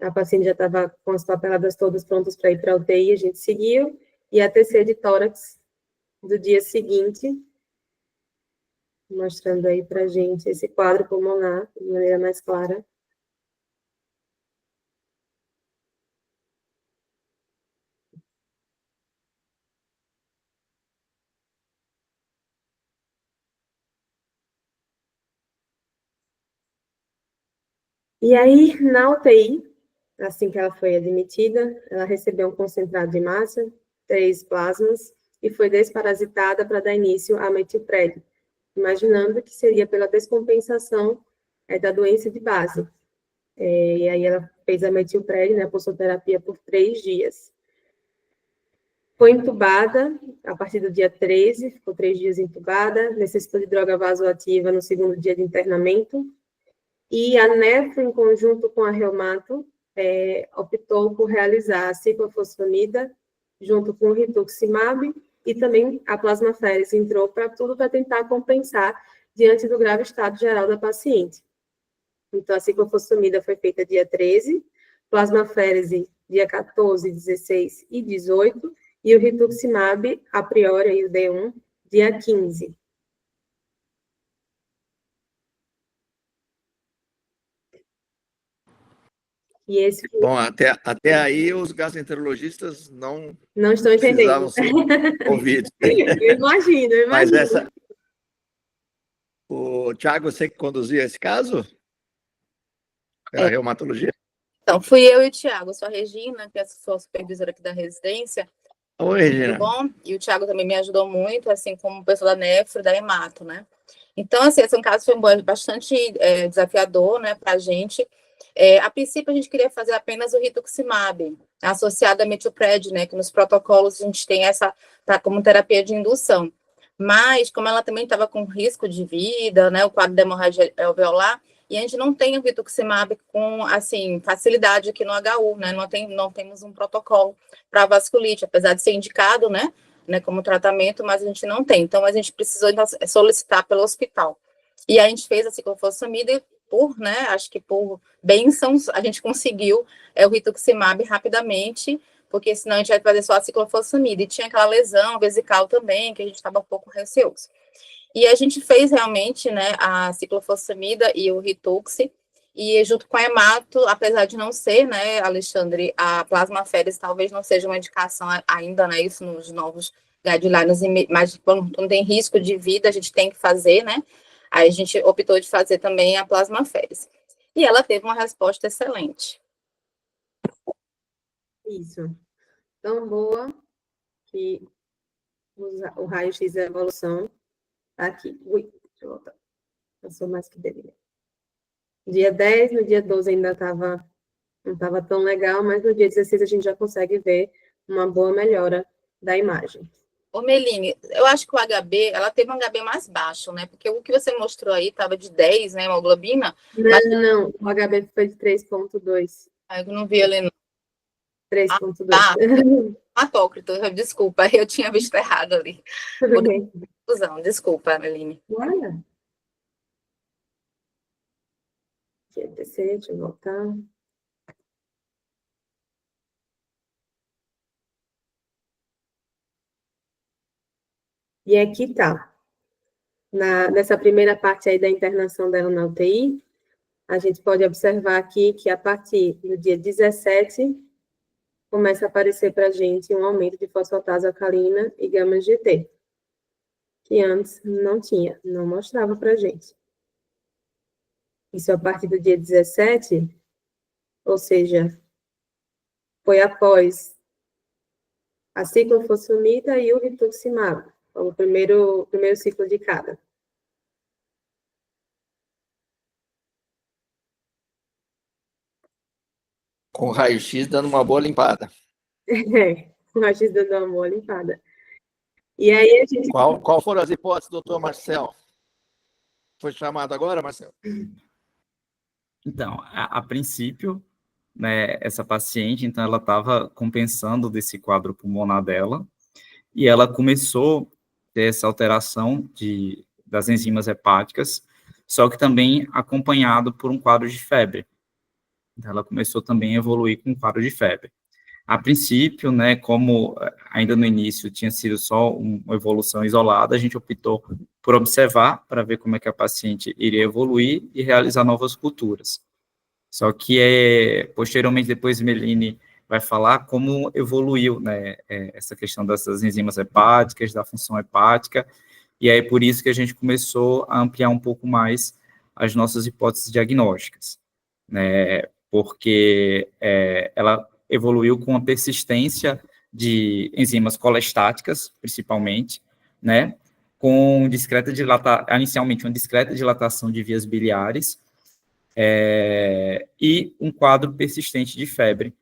Speaker 5: A paciente já estava com as papeladas todas prontas para ir para a UTI, a gente seguiu. E a TC de tórax do dia seguinte, mostrando aí para a gente esse quadro pulmonar de maneira mais clara. E aí, na UTI, assim que ela foi admitida, ela recebeu um concentrado de massa, 3 plasmas, e foi desparasitada para dar início à metilpred, imaginando que seria pela descompensação da doença de base. E aí ela fez a metilpred, né, a pulsoterapia, por 3 dias. Foi entubada a partir do dia 13, ficou 3 dias entubada, necessitou de droga vasoativa no segundo dia de internamento, e a nefro, em conjunto com a reumato, optou por realizar a ciclofosfamida junto com o rituximab, e também a plasmaférese entrou para tudo para tentar compensar diante do grave estado geral da paciente. Então, a ciclofosfamida foi feita dia 13, plasmaférese dia 14, 16 e 18, e o rituximab, a priori, aí, o D1, dia 15. E esse...
Speaker 2: Bom, até aí os gastroenterologistas não
Speaker 5: estão entendendo.
Speaker 2: precisavam ser ouvidos.
Speaker 5: Eu imagino.
Speaker 2: Mas o Thiago, você que conduzia esse caso? A reumatologia?
Speaker 1: Então, fui eu e o Thiago, sou a Regina, que sou a supervisora aqui da residência.
Speaker 2: Oi, Regina.
Speaker 1: Tudo bom? E o Thiago também me ajudou muito, assim, como pessoa da nefro e da hemato, né? Então, assim, esse caso foi bastante desafiador, né, para a gente. A princípio, a gente queria fazer apenas o rituximab, associado à metilpred, né, que nos protocolos a gente tem essa como terapia de indução. Mas, como ela também estava com risco de vida, né, o quadro da hemorragia alveolar, e a gente não tem o rituximab com, assim, facilidade aqui no HU, né, não temos um protocolo para vasculite, apesar de ser indicado, né, como tratamento, mas a gente não tem. Então, a gente precisou solicitar pelo hospital. E a gente fez a ciclofosfamida e acho que por bênçãos, a gente conseguiu o rituximab rapidamente, porque senão a gente vai fazer só a ciclofosfamida. E tinha aquela lesão vesical também, que a gente estava um pouco receoso. E a gente fez realmente, né, a ciclofosfamida e o Ritux, e junto com a hemato, apesar de não ser, né, Alexandre, a plasmaférese talvez não seja uma indicação ainda, né, isso nos novos guidelines, mas quando tem risco de vida, a gente tem que fazer, né, aí a gente optou de fazer também a plasmaférese. E ela teve uma resposta excelente.
Speaker 5: Isso. Tão boa que o raio-x da evolução tá aqui. Ui, deixa eu voltar. Passou mais que deveria. Dia 10, no dia 12 ainda não estava tão legal, mas no dia 16 a gente já consegue ver uma boa melhora da imagem.
Speaker 1: Ô, Meline, eu acho que o HB, ela teve um HB mais baixo, né? Porque o que você mostrou aí estava de 10, né, hemoglobina.
Speaker 5: Não, o HB foi de 3,2.
Speaker 1: Eu não vi ali, não.
Speaker 5: 3,2.
Speaker 1: Hematócrito, desculpa, eu tinha visto errado ali.
Speaker 5: Tudo bem.
Speaker 1: Desculpa, Meline.
Speaker 5: Olha. Deixa eu voltar. E aqui tá. Nessa primeira parte aí da internação dela na UTI, a gente pode observar aqui que a partir do dia 17 começa a aparecer para a gente um aumento de fosfatase alcalina e gama-GT, que antes não tinha, não mostrava para a gente. Isso a partir do dia 17, ou seja, foi após a ciclofosfamida e o rituximab, o primeiro ciclo de cada.
Speaker 2: Com raio-x dando uma boa limpada.
Speaker 5: Com raio-x dando uma boa limpada. E aí a gente...
Speaker 2: Qual foram as hipóteses, doutor Marcel? Foi chamado agora, Marcel?
Speaker 10: Então, a princípio, né, essa paciente, então, ela estava compensando desse quadro pulmonar dela, e ela começou a ter essa alteração das enzimas hepáticas, só que também acompanhado por um quadro de febre. Então, ela começou também a evoluir com um quadro de febre. A princípio, né, como ainda no início tinha sido só uma evolução isolada, a gente optou por observar para ver como é que a paciente iria evoluir e realizar novas culturas. Só que, posteriormente, depois Meline vai falar como evoluiu, né, essa questão dessas enzimas hepáticas, da função hepática, e aí por isso que a gente começou a ampliar um pouco mais as nossas hipóteses diagnósticas, né, porque ela evoluiu com a persistência de enzimas colestáticas, principalmente, né, com inicialmente uma discreta dilatação de vias biliares, e um quadro persistente de febre,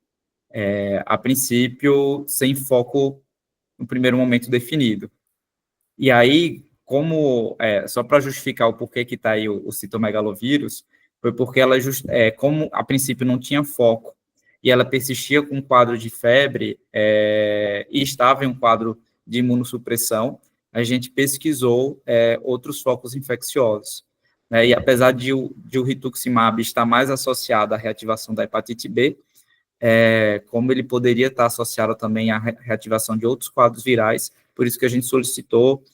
Speaker 10: a princípio, sem foco no primeiro momento definido. E aí, só para justificar o porquê que está aí o citomegalovírus, foi porque ela, como a princípio não tinha foco, e ela persistia com um quadro de febre, e estava em um quadro de imunossupressão, a gente pesquisou outros focos infecciosos. Né, e apesar de o rituximab estar mais associado à reativação da hepatite B, como ele poderia estar associado também à reativação de outros quadros virais, por isso que a gente solicitou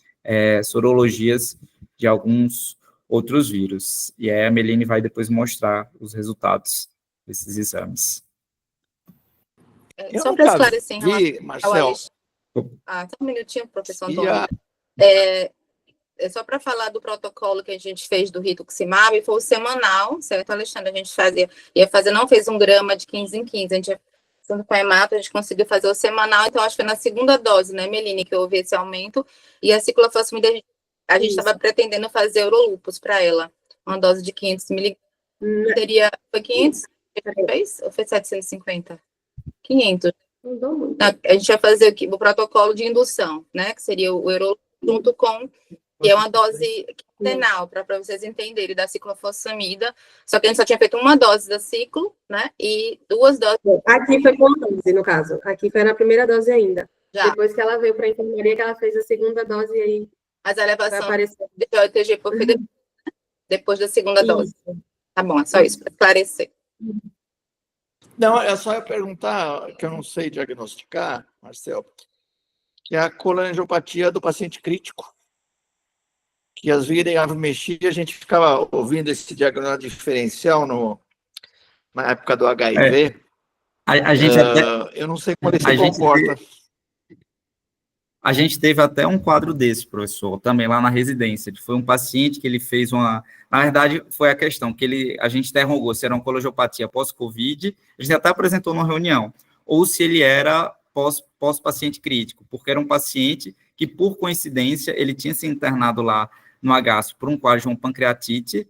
Speaker 10: sorologias de alguns outros vírus. E aí a Meline vai depois mostrar os resultados desses exames.
Speaker 1: Só para esclarecer em relação
Speaker 2: Marcel.
Speaker 1: Só um minutinho, professor Antônio. Só para falar do protocolo que a gente fez do rituximab, foi o semanal, certo, Alexandre? A gente não fez 1 grama de 15 em 15, a gente, junto com a hemato, a gente conseguiu fazer o semanal, então acho que foi na segunda dose, né, Meline, que houve esse aumento, e a ciclofosfamida, a gente estava pretendendo fazer Eurolupus para ela, uma dose de 500 miligramas. Foi 500? Ou foi 750? 500. A gente vai fazer o protocolo de indução, né, que seria o Eurolupus junto com... E é uma dose quinzenal, para vocês entenderem, da ciclofosfamida. Só que a gente só tinha feito uma dose da ciclo, né? E 2 doses.
Speaker 5: Aqui foi com 11, no caso. Aqui foi na primeira dose ainda.
Speaker 1: Já.
Speaker 5: Depois que ela veio para a enfermaria, que ela fez a segunda dose e aí.
Speaker 1: Mas a elevação do OTG foi depois da segunda dose. Tá bom, é só isso, para esclarecer.
Speaker 2: Não, é só eu perguntar, que eu não sei diagnosticar, Marcel, que é a colangiopatia do paciente crítico. Que às vezes a gente ficava ouvindo esse diagnóstico diferencial na época do HIV. Eu não sei como ele se comporta.
Speaker 10: A gente teve até um quadro desse, professor, também lá na residência. Foi um paciente que ele fez uma... Na verdade, foi a questão que a gente interrogou se era uma colangiopatia pós-Covid, a gente até apresentou numa reunião, ou se ele era pós-paciente crítico, porque era um paciente que, por coincidência, ele tinha se internado lá no Agaço por um quadro de uma pancreatite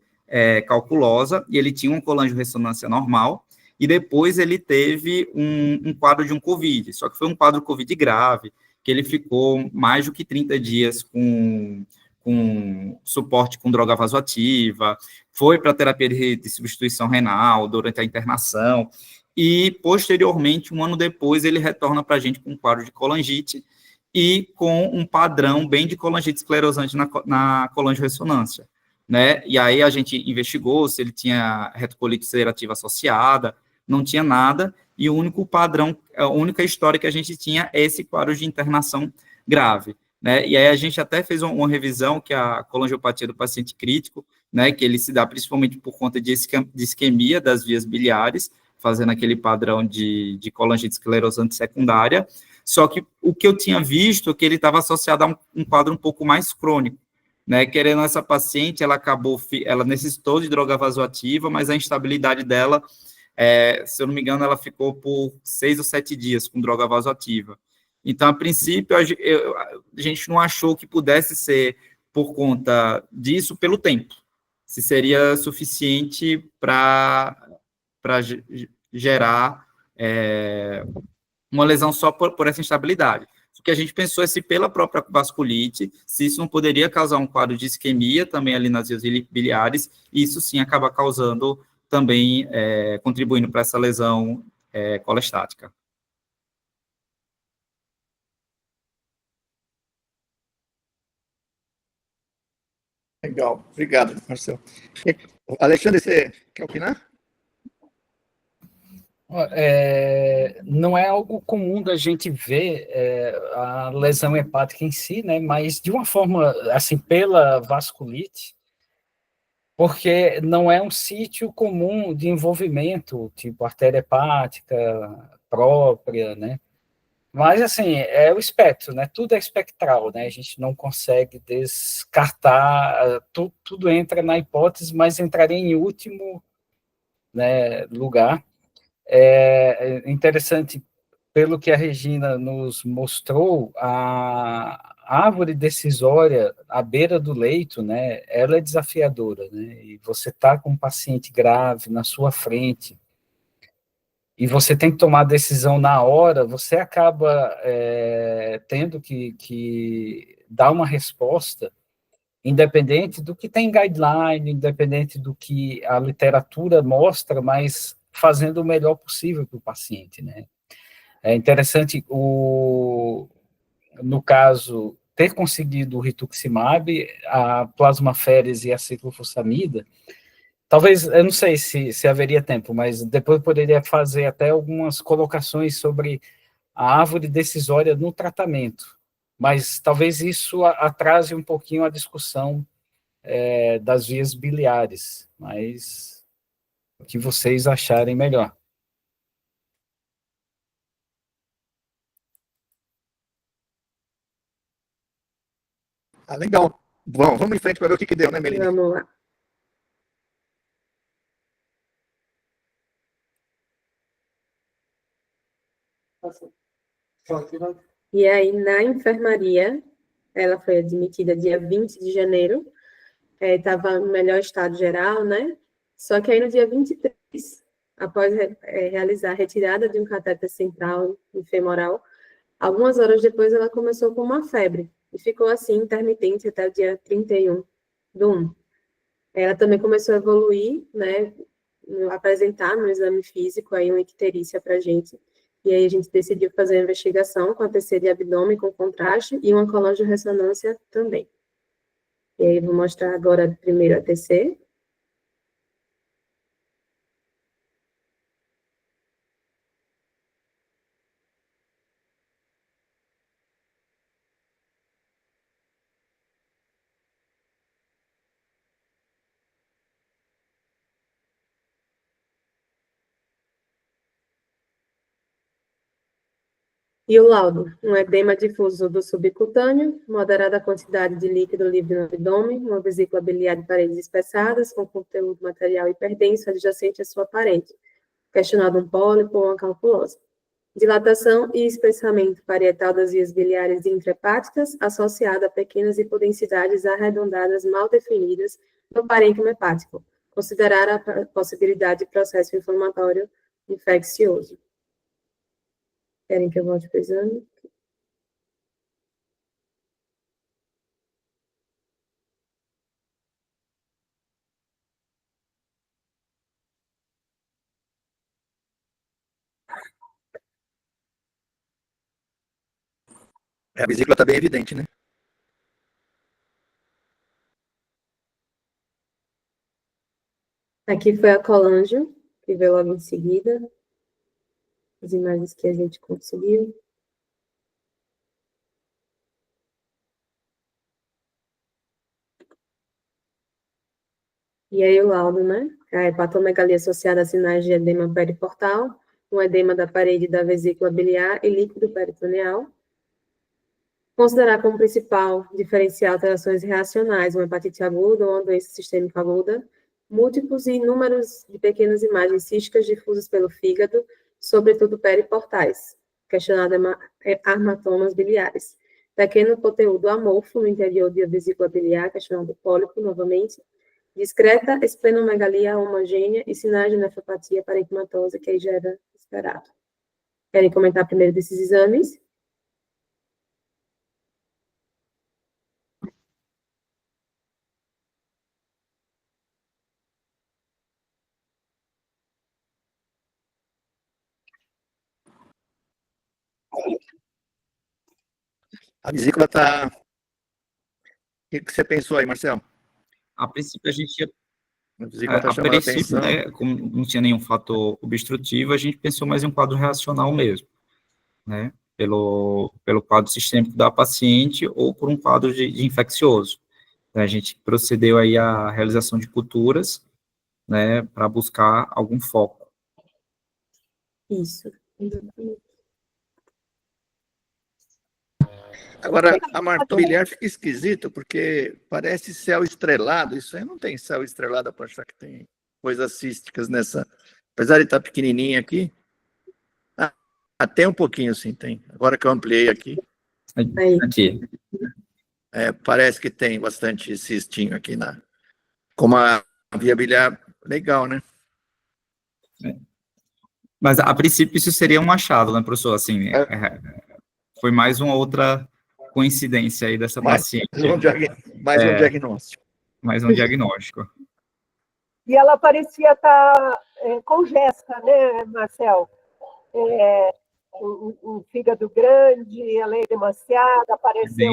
Speaker 10: calculosa, e ele tinha uma colangio-ressonância normal, e depois ele teve um quadro de um COVID, só que foi um quadro COVID grave, que ele ficou mais do que 30 dias com suporte com droga vasoativa, foi para terapia de substituição renal durante a internação, e, posteriormente, um ano depois, ele retorna para a gente com um quadro de colangite e com um padrão bem de colangite esclerosante na colangio-ressonância, né? E aí a gente investigou se ele tinha retocolite ulcerativa associada, não tinha nada, e o único padrão, a única história que a gente tinha é esse quadro de internação grave, né? E aí a gente até fez uma revisão, que é a colangiopatia do paciente crítico, né, que ele se dá principalmente por conta de isquemia das vias biliares, fazendo aquele padrão de colangite esclerosante secundária, só que o que eu tinha visto é que ele estava associado a um quadro um pouco mais crônico, né, querendo essa paciente, ela necessitou de droga vasoativa, mas a instabilidade dela, se eu não me engano, ela ficou por 6 ou 7 dias com droga vasoativa. Então, a princípio, a gente não achou que pudesse ser por conta disso pelo tempo, se seria suficiente para gerar uma lesão só por essa instabilidade. O que a gente pensou é se pela própria vasculite, se isso não poderia causar um quadro de isquemia também ali nas vias biliares, e isso sim acaba causando também, contribuindo para essa lesão colestática.
Speaker 2: Legal, obrigado, Marcelo. Alexandre, você quer opinar?
Speaker 3: Não é algo comum da gente ver a lesão hepática em si, né? Mas de uma forma, assim, pela vasculite, porque não é um sítio comum de envolvimento, tipo artéria hepática própria, né? Mas, assim, é o espectro, né? Tudo é espectral, né? A gente não consegue descartar, tudo entra na hipótese, mas entraria em último, né, lugar. É interessante, pelo que a Regina nos mostrou, a árvore decisória à beira do leito, né, ela é desafiadora, né? E você está com um paciente grave na sua frente, e você tem que tomar a decisão na hora, você acaba tendo que dar uma resposta, independente do que tem guideline, independente do que a literatura mostra, mas fazendo o melhor possível para o paciente, né? É interessante, no caso, ter conseguido o rituximab, a plasmaférese e a ciclofosfamida. Talvez, eu não sei se haveria tempo, mas depois eu poderia fazer até algumas colocações sobre a árvore decisória no tratamento, mas talvez isso atrase um pouquinho a discussão das vias biliares, mas o que vocês acharem melhor.
Speaker 2: Legal. Bom, vamos em frente para ver o que deu, né, Melina?
Speaker 5: Vamos lá. E aí, na enfermaria, ela foi admitida dia 20 de janeiro, estava no melhor estado geral, né? Só que aí no dia 23, após realizar a retirada de um catéter central e femoral, algumas horas depois ela começou com uma febre, e ficou assim, intermitente, até o dia 31/1. Ela também começou a evoluir, né? Apresentar no exame físico aí uma icterícia para a gente. E aí a gente decidiu fazer a investigação com a TC de abdômen com contraste e uma colangio-ressonância também. E aí vou mostrar agora primeiro a TC. E o laudo, um edema difuso do subcutâneo, moderada quantidade de líquido livre no abdômen, uma vesícula biliar de paredes espessadas, com conteúdo material hiperdenso adjacente à sua parede, questionado um pólipo ou uma calculose. Dilatação e espessamento parietal das vias biliares intrahepáticas, associada a pequenas hipodensidades arredondadas mal definidas no parênquima hepático, considerar a possibilidade de processo inflamatório infeccioso. Querem que eu volte para o exame?
Speaker 2: A vesícula está bem evidente, né?
Speaker 5: Aqui foi a colangio, que veio logo em seguida. As imagens que a gente conseguiu. E aí o laudo, né? A hepatomegalia associada a sinais de edema periportal, um edema da parede da vesícula biliar e líquido peritoneal. Considerar como principal diferencial alterações reacionais, uma hepatite aguda ou uma doença sistêmica aguda, múltiplos e inúmeros de pequenas imagens císticas difusas pelo fígado, sobretudo periportais, questionado armatomas biliares. Pequeno conteúdo amorfo no interior da vesícula biliar, questionado pólipo, novamente. Discreta esplenomegalia homogênea e sinais de nefropatia parenquimatosa, que aí já era esperado. Querem comentar primeiro desses exames?
Speaker 2: A vesícula está... O que você pensou aí, Marcelo?
Speaker 10: A princípio, a gente ia
Speaker 2: A vesícula está
Speaker 10: a
Speaker 2: chamando a
Speaker 10: princípio,
Speaker 2: atenção.
Speaker 10: né, como não tinha nenhum fator obstrutivo, a gente pensou mais em um quadro reacional mesmo, né, pelo quadro sistêmico da paciente ou por um quadro de infeccioso. Então, a gente procedeu aí à realização de culturas, né, para buscar algum foco.
Speaker 5: Isso.
Speaker 2: Agora, a martobiliar fica esquisito, porque parece céu estrelado. Isso aí não tem céu estrelado para achar que tem coisas císticas nessa. Apesar de estar pequenininha aqui. Tem um pouquinho, sim, tem. Agora que eu ampliei aqui.
Speaker 10: Aqui.
Speaker 2: Parece que tem bastante cistinho aqui como a via biliar. Legal, né?
Speaker 10: Mas, a princípio, isso seria um achado, né, professor? Assim, foi mais uma outra coincidência aí dessa paciente.
Speaker 2: Mais um diagnóstico.
Speaker 10: Mais um diagnóstico.
Speaker 6: E ela parecia estar congesta, né, Marcel? Um fígado grande, ela é demasiada, apareceu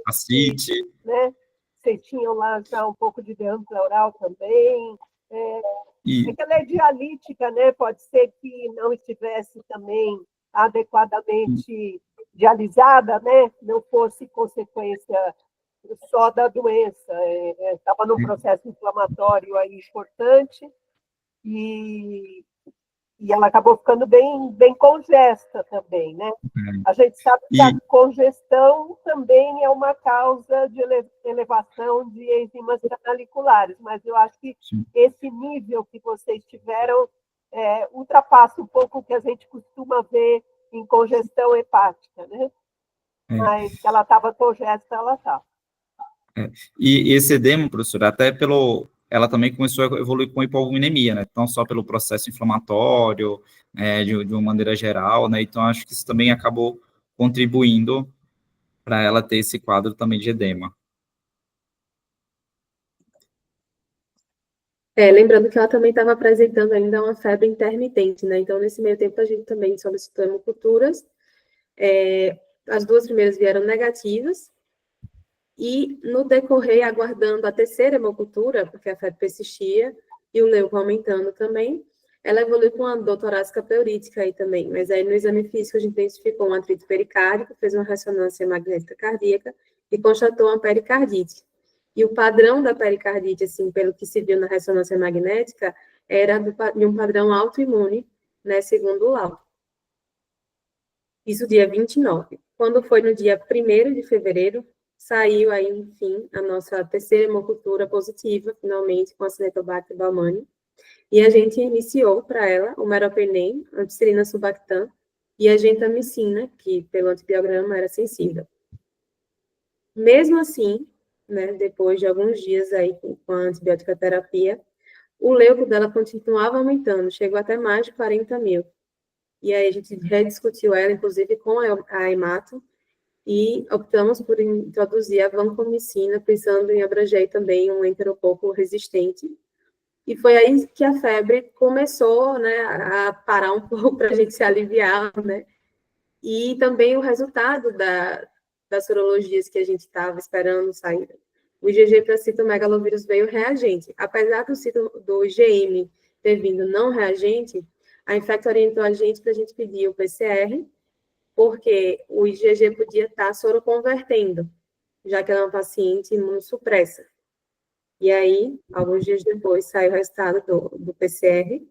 Speaker 10: ascite,
Speaker 6: né? Vocês tinham lá já um pouco de derrame pleural também. É que ela é dialítica, né? Pode ser que não estivesse também adequadamente dialisada, né? Não fosse consequência só da doença. Estava num processo inflamatório aí importante e ela acabou ficando bem congesta também, né? A gente sabe que a congestão também é uma causa de elevação de enzimas canaliculares, mas eu acho que esse nível que vocês tiveram ultrapassa um pouco o que a gente costuma ver em congestão hepática, né? Mas que ela estava congesta, ela estava.
Speaker 10: E esse edema, professor, até ela também começou a evoluir com hipoalbuminemia, né? Não só pelo processo inflamatório, de uma maneira geral, né? Então, acho que isso também acabou contribuindo para ela ter esse quadro também de edema.
Speaker 5: Lembrando que ela também estava apresentando ainda uma febre intermitente, né? Então, nesse meio tempo, a gente também solicitou hemoculturas. As duas primeiras vieram negativas. E, no decorrer, aguardando a terceira hemocultura, porque a febre persistia, e o leuco aumentando também, ela evoluiu com uma dor torácica pleurítica aí também. Mas aí, no exame físico, a gente identificou um atrito pericárdico, fez uma ressonância magnética cardíaca e constatou uma pericardite. E o padrão da pericardite, assim, pelo que se viu na ressonância magnética, era de um padrão autoimune, né, segundo o laudo. Isso dia 29. Quando foi no dia 1º de fevereiro, saiu aí, enfim, a nossa terceira hemocultura positiva, finalmente, com a Acinetobacter baumannii, e a gente iniciou para ela o meropenem, ampicilina sulbactam, e a gentamicina, que pelo antibiograma era sensível. Mesmo assim, né, depois de alguns dias aí com a antibiótica terapia, o leuco dela continuava aumentando, chegou até mais de 40 mil. E aí a gente rediscutiu ela, inclusive com a hemato, e optamos por introduzir a vancomicina, pensando em abranger também um enterococo resistente. E foi aí que a febre começou, né, a parar um pouco para a gente se aliviar, né? E também o resultado das sorologias que a gente estava esperando sair. O IgG para citomegalovírus veio reagente. Apesar do IgM ter vindo não reagente, a Infecta orientou a gente para a gente pedir o PCR, porque o IgG podia estar soroconvertendo, já que ela é uma paciente imunossupressa. E aí, alguns dias depois, saiu o resultado do PCR,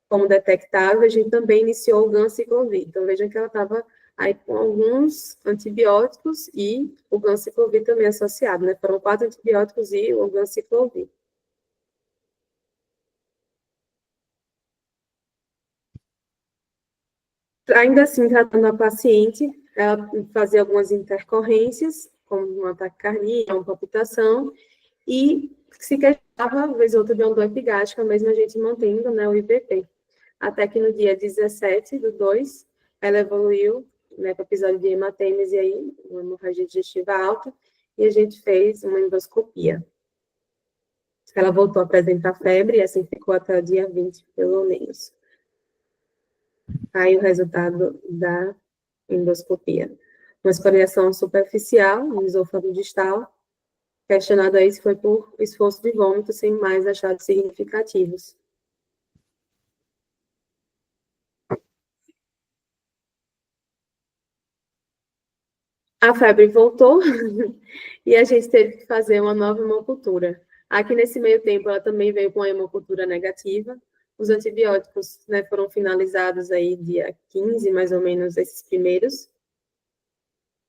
Speaker 5: como detectável, a gente também iniciou o ganciclovir. Então, vejam que ela estava aí com alguns antibióticos e o ganciclovir também associado, né? Foram 4 antibióticos e o ganciclovir. Ainda assim, tratando a paciente, ela fazia algumas intercorrências, como um ataque cardíaco, uma palpitação, e se queixava, vez ou outra, de uma dor epigástrica, mesmo a gente mantendo, né, o IBP. Até que no dia 17/2, ela evoluiu, né, com o episódio de hematêmese aí, uma hemorragia digestiva alta, e a gente fez uma endoscopia. Ela voltou a apresentar febre, e assim ficou até o dia 20, pelo menos. Aí o resultado da endoscopia. Uma escoriação superficial, no esôfago distal, questionado aí se foi por esforço de vômito, sem mais achados significativos. A febre voltou e a gente teve que fazer uma nova hemocultura. Aqui nesse meio tempo, ela também veio com a hemocultura negativa. Os antibióticos, né, foram finalizados aí dia 15, mais ou menos, esses primeiros.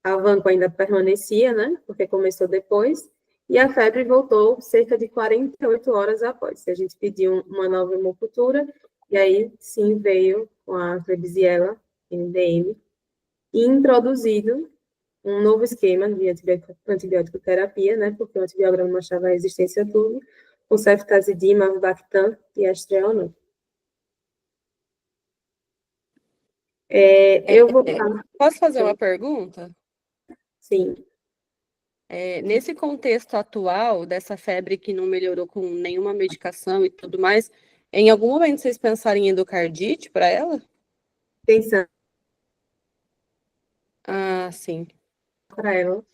Speaker 5: A vanco ainda permanecia, né, porque começou depois. E a febre voltou cerca de 48 horas após. A gente pediu uma nova hemocultura, e aí sim veio com a Klebsiella MDM, e introduzido um novo esquema de antibiótico terapia, né, porque o antibiograma mostrava resistência a tudo, com ceftazidime, avibactam e astreonam. Eu vou...
Speaker 7: Posso fazer uma pergunta?
Speaker 5: Sim.
Speaker 7: Nesse contexto atual, dessa febre que não melhorou com nenhuma medicação e tudo mais, em algum momento vocês pensaram em endocardite para ela?
Speaker 5: Pensando.
Speaker 7: Ah, sim.
Speaker 5: Para ela,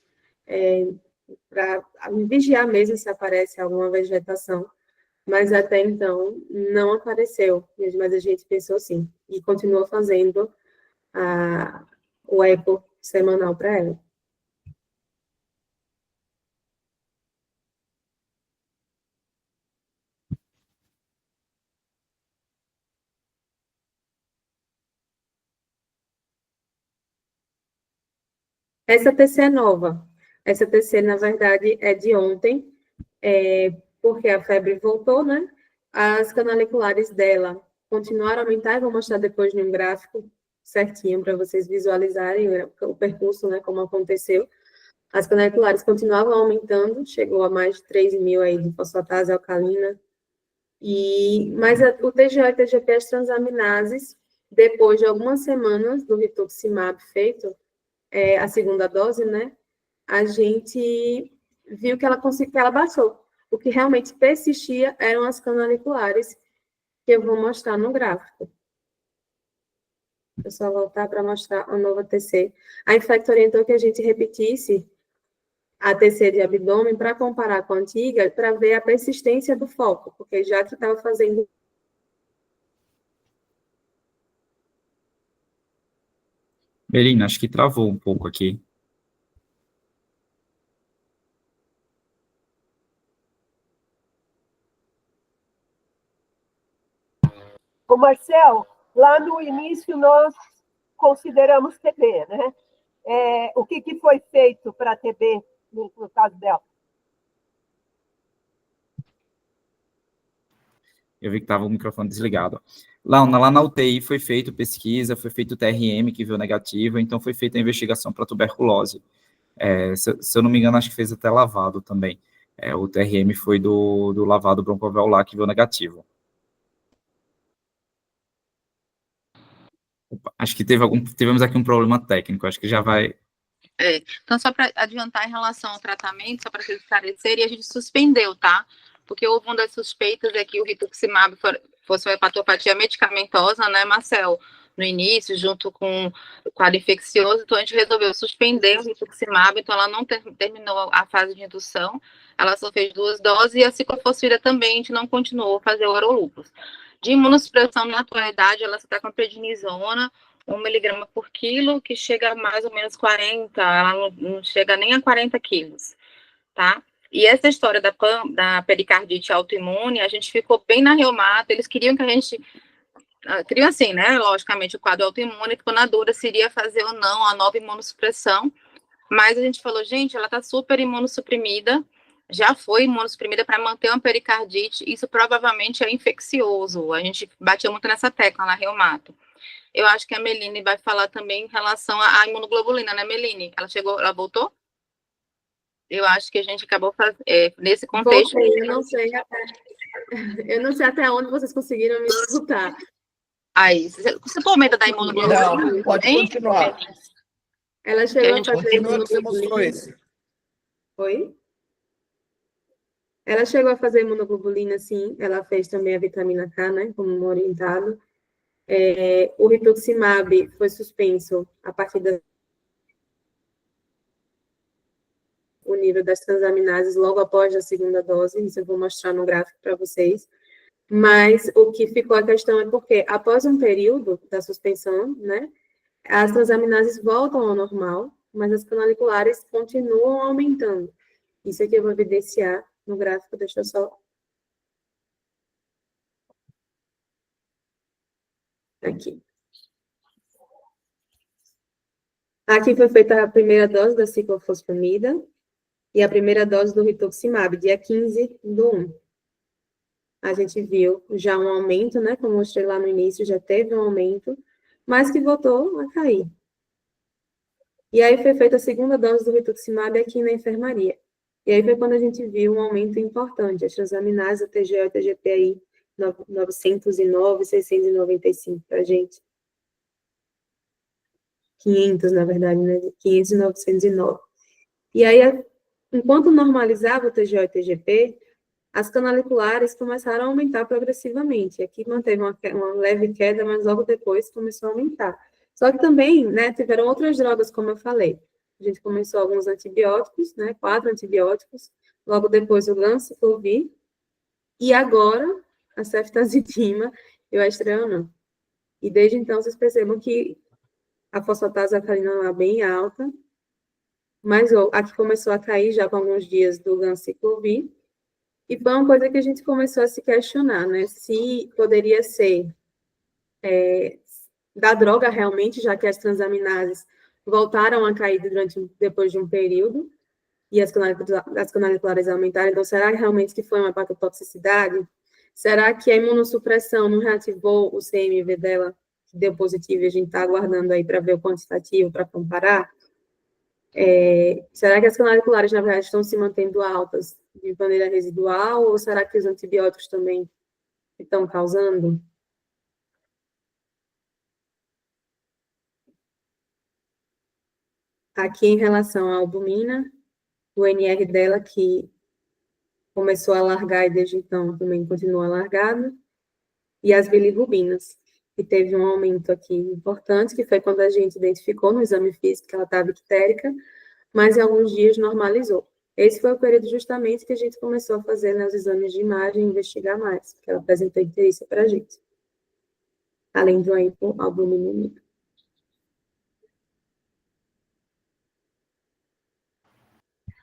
Speaker 5: para vigiar mesmo se aparece alguma vegetação, mas até então não apareceu, mas a gente pensou sim, e continuou fazendo o eco semanal para ela. Essa TC é nova. Essa TC, na verdade, é de ontem, porque a febre voltou, né? As canaliculares dela continuaram a aumentar, eu vou mostrar depois em um gráfico certinho para vocês visualizarem o percurso, né, como aconteceu. As canaliculares continuavam aumentando, chegou a mais de 3 mil aí de fosfatase alcalina, mas o TGO e TGP, as transaminases, depois de algumas semanas do rituximab feito, a segunda dose, né, a gente viu que ela baixou. O que realmente persistia eram as canaliculares, que eu vou mostrar no gráfico. Vou só voltar para mostrar a nova TC. A Infecta orientou que a gente repetisse a TC de abdômen para comparar com a antiga, para ver a persistência do foco, porque já que estava fazendo...
Speaker 10: Melina, acho que travou um pouco aqui.
Speaker 6: Ô, Marcel, lá no início nós consideramos TB, né? O que foi feito para TB no caso dela?
Speaker 10: Eu vi que estava o microfone desligado. Lá na UTI foi feita pesquisa, foi feito o TRM, que veio negativo, então foi feita a investigação para tuberculose. Se eu não me engano, acho que fez até lavado também. O TRM foi do lavado broncoalveolar, que veio negativo. Opa, acho que tivemos aqui um problema técnico, acho que já vai...
Speaker 1: Então, só para adiantar em relação ao tratamento, só para vocês esclarecerem, a gente suspendeu, tá? Porque houve uma das suspeitas é que o rituximab fosse uma hepatopatia medicamentosa, né, Marcel? No início, junto com o quadro infeccioso, então a gente resolveu suspender o rituximab, então ela não terminou a fase de indução, ela só fez 2 doses, e a ciclofosfira também, a gente não continuou a fazer o orolupus. De imunossupressão, na atualidade, ela está com a prednisona, 1 miligrama por quilo, que chega a mais ou menos 40, ela não chega nem a 40 quilos, tá? E essa história da pericardite autoimune, a gente ficou bem na Reumato, eles queriam que a gente, queriam assim, né, logicamente, o quadro autoimune, ficou na dúvida se iria fazer ou não a nova imunossupressão, mas a gente falou, gente, ela tá super imunossuprimida, já foi imunossuprimida para manter uma pericardite, isso provavelmente é infeccioso, a gente batia muito nessa tecla na Reumato. Eu acho que a Meline vai falar também em relação à imunoglobulina, né, Meline? Ela voltou? Eu acho que a gente acabou nesse contexto.
Speaker 5: Voltei, eu não sei até onde vocês conseguiram me escutar.
Speaker 1: Aí, você comenta da imunoglobulina?
Speaker 2: Não, pode continuar.
Speaker 5: Ela chegou a fazer
Speaker 2: Continua que você mostrou
Speaker 5: imunoglobulina.
Speaker 2: esse.
Speaker 5: Oi? Ela chegou a fazer imunoglobulina, sim. Ela fez também a vitamina K, né, como orientado. O rituximab foi suspenso a partir o nível das transaminases logo após a segunda dose, isso eu vou mostrar no gráfico para vocês. Mas o que ficou a questão é porque, após um período da suspensão, né, as transaminases voltam ao normal, mas as canaliculares continuam aumentando. Isso aqui eu vou evidenciar no gráfico, deixa eu só... Aqui. Aqui foi feita a primeira dose da ciclofosfamida e a primeira dose do rituximab, dia 15/1. A gente viu já um aumento, né? Como eu mostrei lá no início, já teve um aumento, mas que voltou a cair. E aí foi feita a segunda dose do rituximab aqui na enfermaria. E aí foi quando a gente viu um aumento importante, as transaminases, a TGO e a TGPI, 909, 695 para a gente. 500, na verdade, né? 500 e 909. E aí, enquanto normalizava o TGO e TGP, as canaliculares começaram a aumentar progressivamente. Aqui manteve uma leve queda, mas logo depois começou a aumentar. Só que também, né, tiveram outras drogas, como eu falei. A gente começou alguns antibióticos, né, 4 antibióticos, logo depois o Ganciclovir, e agora a ceftazidima e o Estreonam. E desde então, vocês percebam que a fosfatase alcalina é bem alta, mas aqui começou a cair já com alguns dias do Ganciclovir, e foi uma coisa que a gente começou a se questionar, né? Se poderia ser da droga realmente, já que as transaminases voltaram a cair depois de um período, e as canaliculares aumentaram, então será realmente que foi uma hepatotoxicidade? Será que a imunossupressão não reativou o CMV dela, que deu positivo, e a gente está aguardando aí para ver o quantitativo, para comparar? Será que as canaliculares, na verdade, estão se mantendo altas de maneira residual, ou será que os antibióticos também estão causando? Aqui, em relação à albumina, o NR dela, que começou a largar e desde então também continua largado, e as bilirrubinas, que teve um aumento aqui importante, que foi quando a gente identificou no exame físico que ela estava ictérica, mas em alguns dias normalizou. Esse foi o período justamente que a gente começou a fazer, né, os exames de imagem e investigar mais, porque ela apresentou interesse para a gente, além de uma hipoalbuminemia.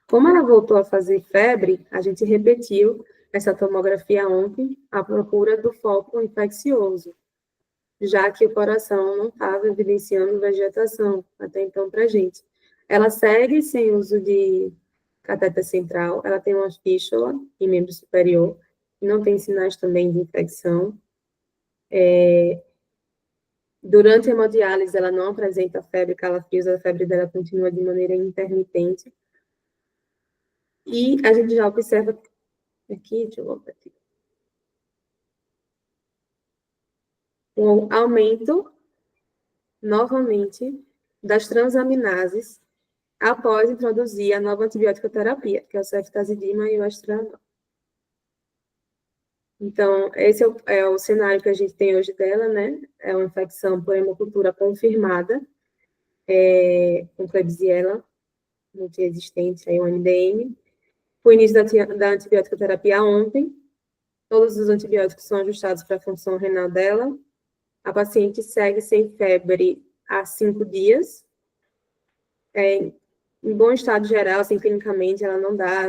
Speaker 5: Como ela voltou a fazer febre, a gente repetiu essa tomografia ontem à procura do foco infeccioso, já que o coração não estava evidenciando vegetação até então para a gente. Ela segue sem uso de catéter central, ela tem uma fístula em membro superior, e não tem sinais também de infecção. Durante a hemodiálise, ela não apresenta febre calafiosa, a febre dela continua de maneira intermitente. E a gente já observa aqui, deixa eu voltar aqui, um aumento novamente, das transaminases após introduzir a nova antibiótico-terapia, que é o ceftazidima e o estravanol. Então, esse é o cenário que a gente tem hoje dela, né? É uma infecção por hemocultura confirmada, com Klebsiella multiresistente, aí um MDM. O início da antibiótico-terapia ontem, todos os antibióticos são ajustados para a função renal dela. A paciente segue sem febre há 5 dias, em bom estado geral, assim, clinicamente, ela não dá,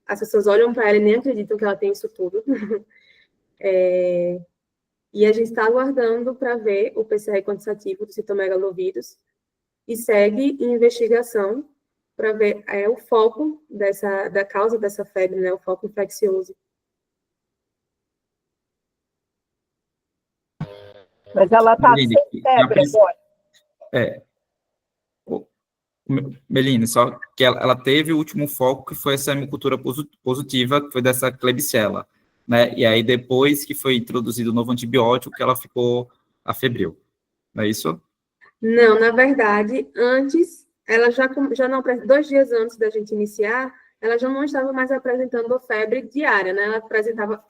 Speaker 5: as pessoas olham para ela e nem acreditam que ela tem isso tudo. E a gente está aguardando para ver o PCR quantitativo do citomegalovírus e segue em investigação para ver o foco da causa dessa febre, né, o foco infeccioso.
Speaker 6: Mas ela está
Speaker 10: Meline,
Speaker 6: sem febre agora.
Speaker 10: Meline, só que ela teve o último foco, que foi essa hemocultura positiva, que foi dessa Klebsiella, né? E aí, depois que foi introduzido o novo antibiótico, que ela ficou afebril. Não é isso?
Speaker 5: Não, na verdade, antes, ela já não, 2 dias antes da gente iniciar, ela já não estava mais apresentando febre diária, né? Ela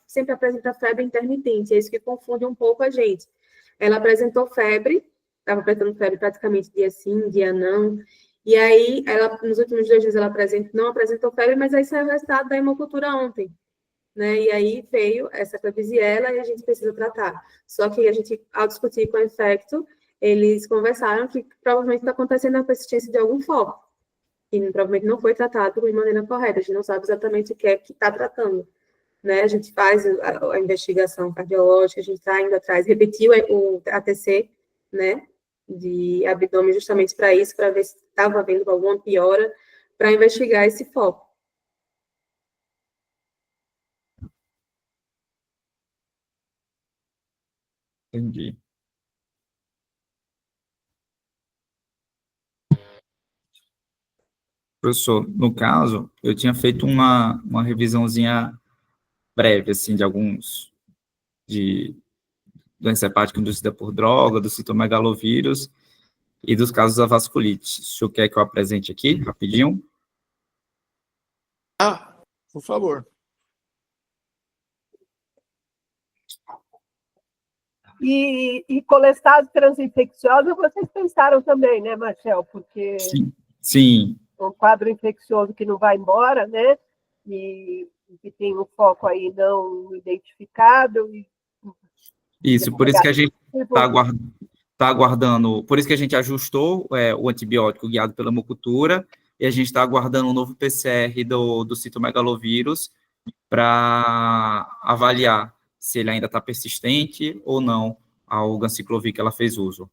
Speaker 5: sempre apresenta febre intermitente, é isso que confunde um pouco a gente. Ela apresentou febre, estava apresentando febre praticamente dia sim, dia não, e aí, nos últimos 2 dias, ela não apresentou febre, mas aí saiu o resultado da hemocultura ontem, né? E aí veio essa Klebsiella e a gente precisa tratar. Só que a gente, ao discutir com o infecto, eles conversaram que provavelmente está acontecendo a persistência de algum foco, e provavelmente não foi tratado de maneira correta, a gente não sabe exatamente o que é que está tratando, né? A gente faz a investigação cardiológica, a gente está indo atrás, repetiu o ATC, né, de abdômen justamente para isso, para ver se estava havendo alguma piora, para investigar esse foco.
Speaker 10: Entendi. Professor, no caso, eu tinha feito uma revisãozinha breve, assim, de alguns, de doença hepática induzida por droga, do citomegalovírus e dos casos da vasculite. O senhor quer que eu apresente aqui, rapidinho?
Speaker 2: Por favor.
Speaker 6: E colestase transinfecciosa vocês pensaram também, né, Marcel? Porque
Speaker 10: Sim.
Speaker 6: um quadro infeccioso que não vai embora, né? E que tem um foco aí não identificado.
Speaker 10: Isso, por isso que a gente está aguardando, por isso que a gente ajustou o antibiótico guiado pela hemocultura, e a gente está aguardando um novo PCR do citomegalovírus para avaliar se ele ainda está persistente ou não ao ganciclovir que ela fez uso.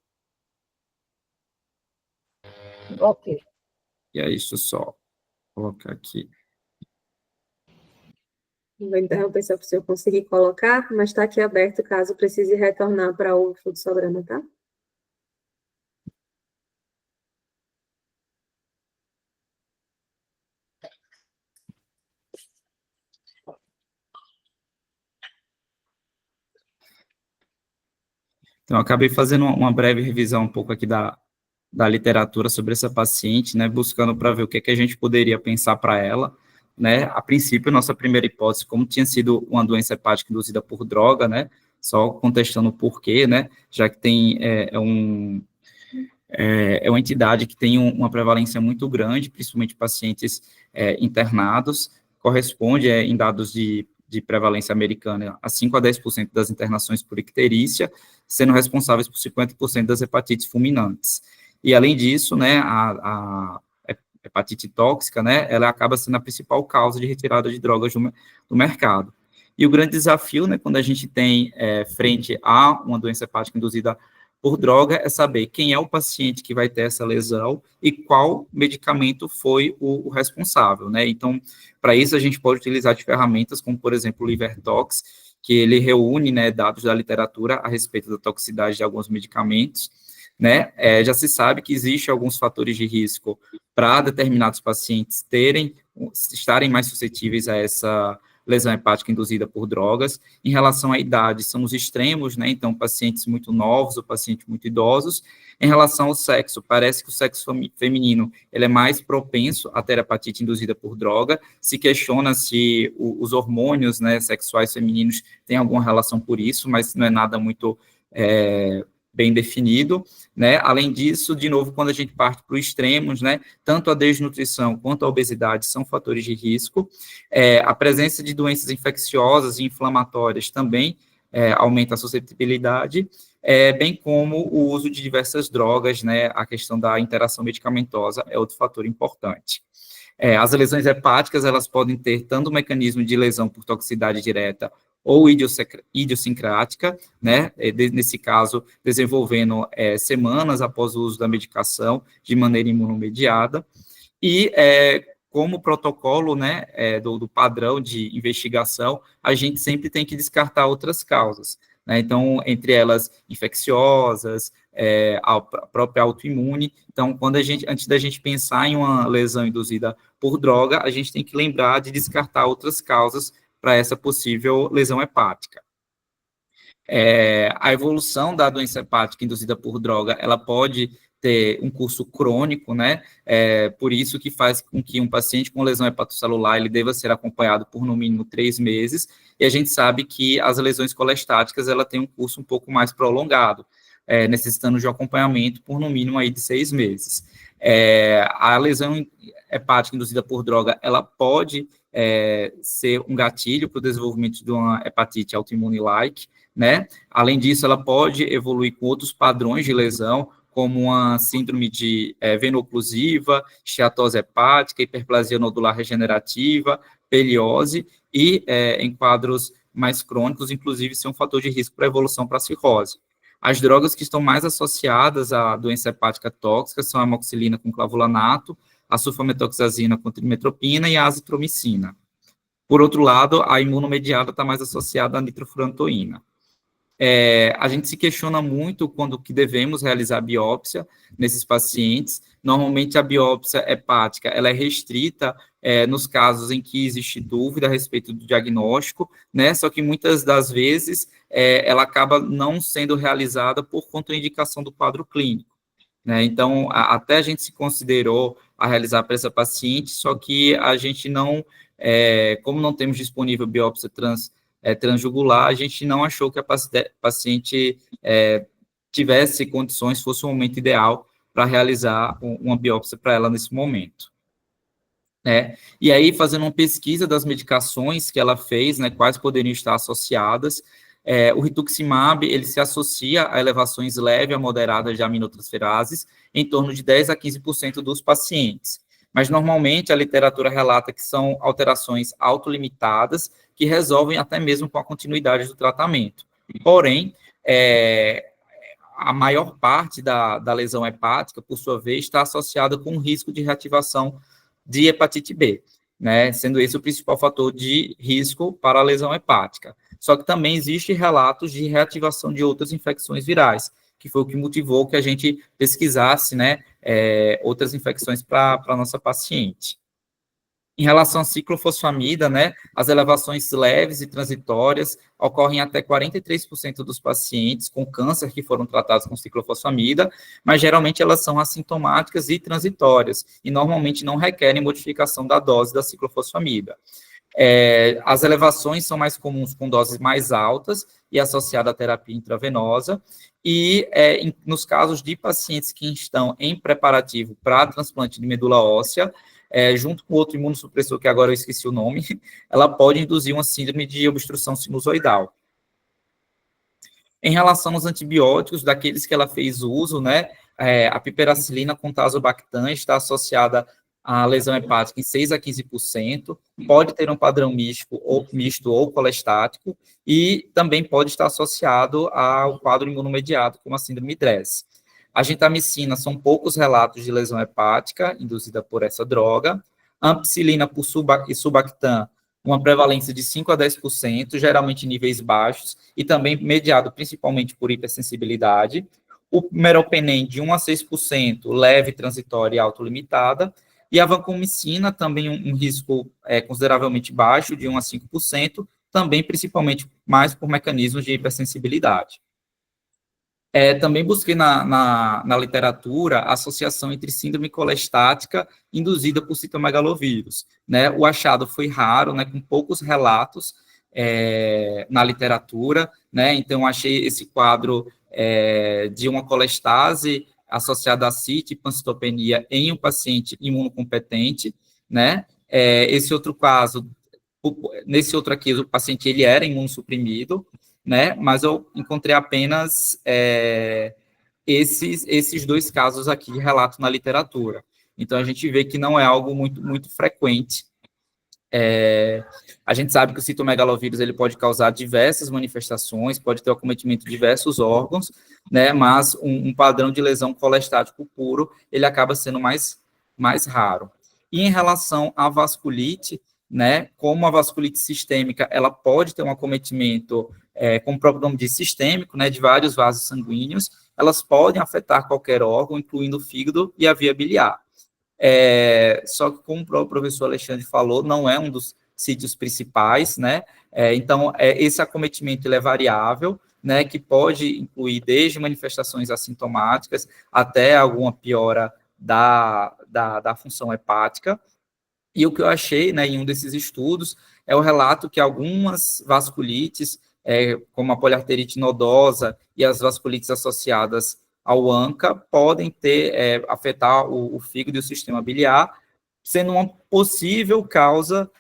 Speaker 6: Ok.
Speaker 10: E é isso só. Vou colocar aqui.
Speaker 5: Vou interromper só para o senhor conseguir colocar, mas está aqui aberto caso precise retornar para o fluxograma, tá?
Speaker 10: Então, eu acabei fazendo uma breve revisão um pouco aqui da literatura sobre essa paciente, né, buscando para ver o que a gente poderia pensar para ela, né, a princípio, nossa primeira hipótese, como tinha sido uma doença hepática induzida por droga, né, só contestando o porquê, né, já que tem, é uma entidade que tem uma prevalência muito grande, principalmente pacientes internados, corresponde, em dados de prevalência americana, a 5 a 10% das internações por icterícia, sendo responsáveis por 50% das hepatites fulminantes. E, além disso, né, a hepatite tóxica, né, ela acaba sendo a principal causa de retirada de drogas do mercado. E o grande desafio, né, quando a gente tem frente a uma doença hepática induzida por droga, é saber quem é o paciente que vai ter essa lesão e qual medicamento foi o responsável, né? Então, para isso, a gente pode utilizar de ferramentas como, por exemplo, o LiverTox, que ele reúne, né, dados da literatura a respeito da toxicidade de alguns medicamentos, né? Já se sabe que existem alguns fatores de risco para determinados pacientes estarem mais suscetíveis a lesão hepática induzida por drogas. Em relação à idade, são os extremos, né? Então, pacientes muito novos ou pacientes muito idosos. Em relação ao sexo, parece que o sexo feminino ele é mais propenso a ter hepatite induzida por droga. Se questiona se os hormônios, né, sexuais femininos têm alguma relação por isso, mas não é nada muito bem definido, né? Além disso, de novo, quando a gente parte para os extremos, né, tanto a desnutrição quanto a obesidade são fatores de risco. A presença de doenças infecciosas e inflamatórias também aumenta a suscetibilidade, bem como o uso de diversas drogas, né? A questão da interação medicamentosa é outro fator importante. As lesões hepáticas, elas podem ter tanto o mecanismo de lesão por toxicidade direta ou idiosincrática, né, nesse caso, desenvolvendo semanas após o uso da medicação, de maneira imunomediada, e como protocolo, né, do padrão de investigação, a gente sempre tem que descartar outras causas, né, então, entre elas, infecciosas, a própria autoimune. Então, antes da gente pensar em uma lesão induzida por droga, a gente tem que lembrar de descartar outras causas para essa possível lesão hepática. A evolução da doença hepática induzida por droga, ela pode ter um curso crônico, né? Por isso que faz com que um paciente com lesão hepatocelular, ele deva ser acompanhado por no mínimo 3 meses, e a gente sabe que as lesões colestáticas, ela tem um curso um pouco mais prolongado, necessitando de acompanhamento por no mínimo aí de 6 meses. A lesão hepática induzida por droga, ela pode ser um gatilho para o desenvolvimento de uma hepatite autoimune-like, né? Além disso, ela pode evoluir com outros padrões de lesão, como uma síndrome de veno-oclusiva, esteatose hepática, hiperplasia nodular regenerativa, peliose, e em quadros mais crônicos, inclusive, ser um fator de risco para a evolução para a cirrose. As drogas que estão mais associadas à doença hepática tóxica são a amoxicilina com clavulanato, a sulfametoxazina com trimetropina e a azitromicina. Por outro lado, a imunomediada está mais associada à nitrofurantoína. A gente se questiona muito quando que devemos realizar biópsia nesses pacientes. Normalmente, a biópsia hepática ela é restrita nos casos em que existe dúvida a respeito do diagnóstico, né? Só que muitas das vezes ela acaba não sendo realizada por contraindicação do quadro clínico, né? Então, até a gente se considerou a realizar para essa paciente, só que a gente não, como não temos disponível biópsia transjugular, a gente não achou que a paciente tivesse condições, fosse o momento ideal para realizar uma biópsia para ela nesse momento. E aí, fazendo uma pesquisa das medicações que ela fez, né, quais poderiam estar associadas, o rituximab, ele se associa a elevações leves a moderadas de aminotransferases em torno de 10 a 15% dos pacientes. Mas, normalmente, a literatura relata que são alterações autolimitadas que resolvem até mesmo com a continuidade do tratamento. Porém, a maior parte da lesão hepática, por sua vez, está associada com o risco de reativação de hepatite B, né, sendo esse o principal fator de risco para a lesão hepática. Só que também existem relatos de reativação de outras infecções virais, que foi o que motivou que a gente pesquisasse, né, outras infecções para a nossa paciente. Em relação à ciclofosfamida, né, as elevações leves e transitórias ocorrem até 43% dos pacientes com câncer que foram tratados com ciclofosfamida, mas geralmente elas são assintomáticas e transitórias, e normalmente não requerem modificação da dose da ciclofosfamida. As elevações são mais comuns com doses mais altas e associada à terapia intravenosa, e nos casos de pacientes que estão em preparativo para transplante de medula óssea, junto com outro imunossupressor, que agora eu esqueci o nome, ela pode induzir uma síndrome de obstrução sinusoidal. Em relação aos antibióticos, daqueles que ela fez uso, né, a piperacilina com tazobactam está associada à lesão hepática em 6 a 15%, pode ter um padrão misto ou colestático, e também pode estar associado ao quadro imunomediado, como a síndrome DRESS. A gentamicina são poucos relatos de lesão hepática induzida por essa droga. A ampicilina e sulbactam, uma prevalência de 5 a 10%, geralmente em níveis baixos, e também mediado principalmente por hipersensibilidade. O meropenem de 1 a 6%, leve, transitória e autolimitada. E a vancomicina, também um risco consideravelmente baixo, de 1 a 5%, também principalmente mais por mecanismos de hipersensibilidade. Também busquei na literatura a associação entre síndrome colestática induzida por citomegalovírus, né? O achado foi raro, né, com poucos relatos na literatura, né? Então, achei esse quadro de uma colestase associada a CIT e pancitopenia em um paciente imunocompetente, né? Esse outro caso, nesse outro aqui, o paciente ele era imunossuprimido, né? Mas eu encontrei apenas esses 2 casos aqui de relato na literatura. Então, a gente vê que não é algo muito frequente. A gente sabe que o citomegalovírus ele pode causar diversas manifestações, pode ter o acometimento de diversos órgãos, né? Mas um padrão de lesão colestático puro, ele acaba sendo mais raro. E em relação à vasculite, né? Como a vasculite sistêmica, ela pode ter um acometimento, como o próprio nome diz, sistêmico, né? De vários vasos sanguíneos, elas podem afetar qualquer órgão, incluindo o fígado e a via biliar. Só que, como o próprio professor Alexandre falou, não é um dos sítios principais, né? Então, esse acometimento ele é variável, né? Que pode incluir desde manifestações assintomáticas até alguma piora da função hepática. E o que eu achei, né, em um desses estudos, é o relato que algumas vasculites, como a poliarterite nodosa e as vasculites associadas ao ANCA, podem afetar o fígado e o sistema biliar, sendo uma possível causa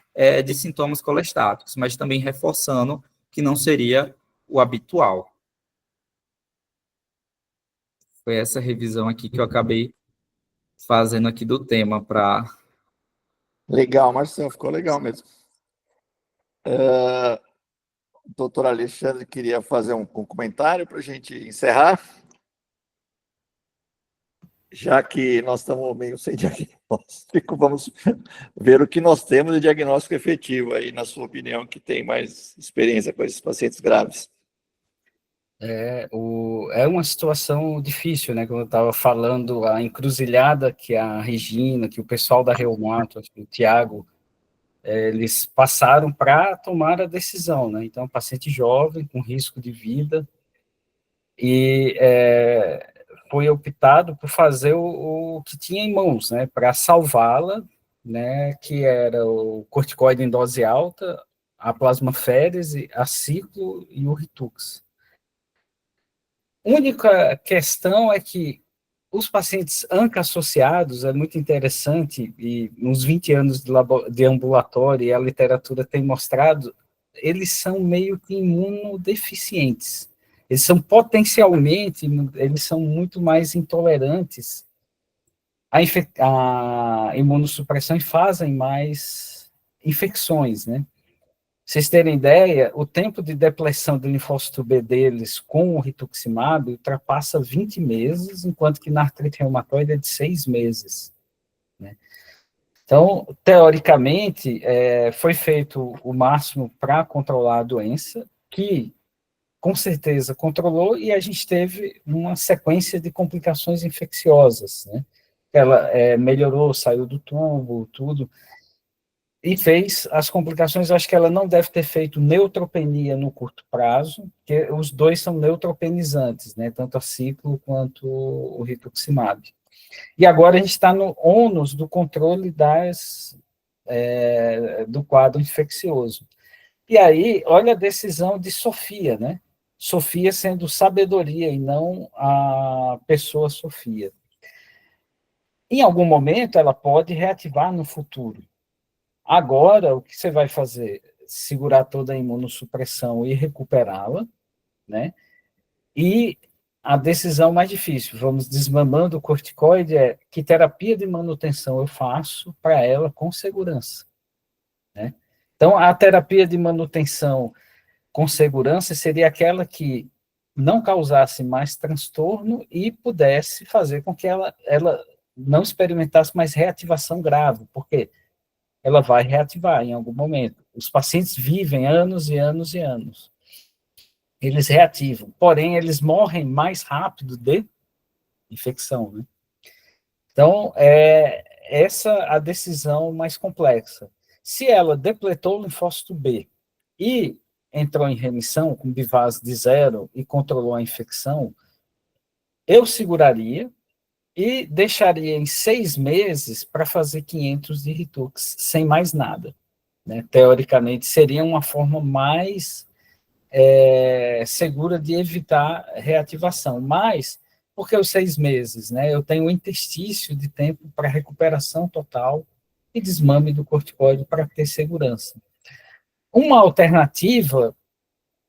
Speaker 10: de sintomas colestáticos, mas também reforçando que não seria o habitual. Foi essa revisão aqui que eu acabei fazendo aqui do tema para...
Speaker 2: Legal, Marcelo, ficou legal mesmo. Doutor Alexandre queria fazer um comentário para a gente encerrar, já que nós estamos meio sem diagnóstico, vamos ver o que nós temos de diagnóstico efetivo aí, na sua opinião, que tem mais experiência com esses pacientes graves.
Speaker 3: É uma situação difícil, né? Como eu estava falando, a encruzilhada que a Regina, que o pessoal da Reumato, o Tiago, eles passaram para tomar a decisão, né? Então, paciente jovem, com risco de vida, e foi optado por fazer o que tinha em mãos, né? Para salvá-la, né? Que era o corticoide em dose alta, a plasmaférese, a ciclo e o Ritux. A única questão é que os pacientes ANCA-associados, é muito interessante, e nos 20 anos de ambulatório, e a literatura tem mostrado, eles são meio que imunodeficientes. Eles são potencialmente, eles são muito mais intolerantes à imunossupressão e fazem mais infecções, né? Vocês terem ideia, o tempo de depressão do linfócito B deles com o rituximab ultrapassa 20 meses, enquanto que na artrite reumatoide é de 6 meses. Né? Então, teoricamente, foi feito o máximo para controlar a doença, que com certeza controlou, e a gente teve uma sequência de complicações infecciosas. Né? Ela melhorou, saiu do tubo, tudo, e fez as complicações. Acho que ela não deve ter feito neutropenia no curto prazo, porque os dois são neutropenizantes, né, tanto a ciclo quanto o rituximab. E agora a gente está no ônus do controle do quadro infeccioso. E aí, olha a decisão de Sofia, né? Sofia sendo sabedoria e não a pessoa Sofia. Em algum momento, ela pode reativar no futuro. Agora, o que você vai fazer? Segurar toda a imunossupressão e recuperá-la, né? E a decisão mais difícil, vamos desmamando o corticoide, que terapia de manutenção eu faço para ela com segurança, né? Então, a terapia de manutenção com segurança seria aquela que não causasse mais transtorno e pudesse fazer com que ela não experimentasse mais reativação grave, porque ela vai reativar em algum momento. Os pacientes vivem anos e anos e anos. Eles reativam, porém, eles morrem mais rápido de infecção, né? Então, essa a decisão mais complexa. Se ela depletou o linfócito B e entrou em remissão com BIVAS de 0 e controlou a infecção, eu seguraria e deixaria em 6 meses para fazer 500 de Ritux, sem mais nada. Né? Teoricamente, seria uma forma mais segura de evitar reativação. Mas, porque os 6 meses, né, eu tenho um interstício de tempo para recuperação total e desmame do corticoide para ter segurança. Uma alternativa,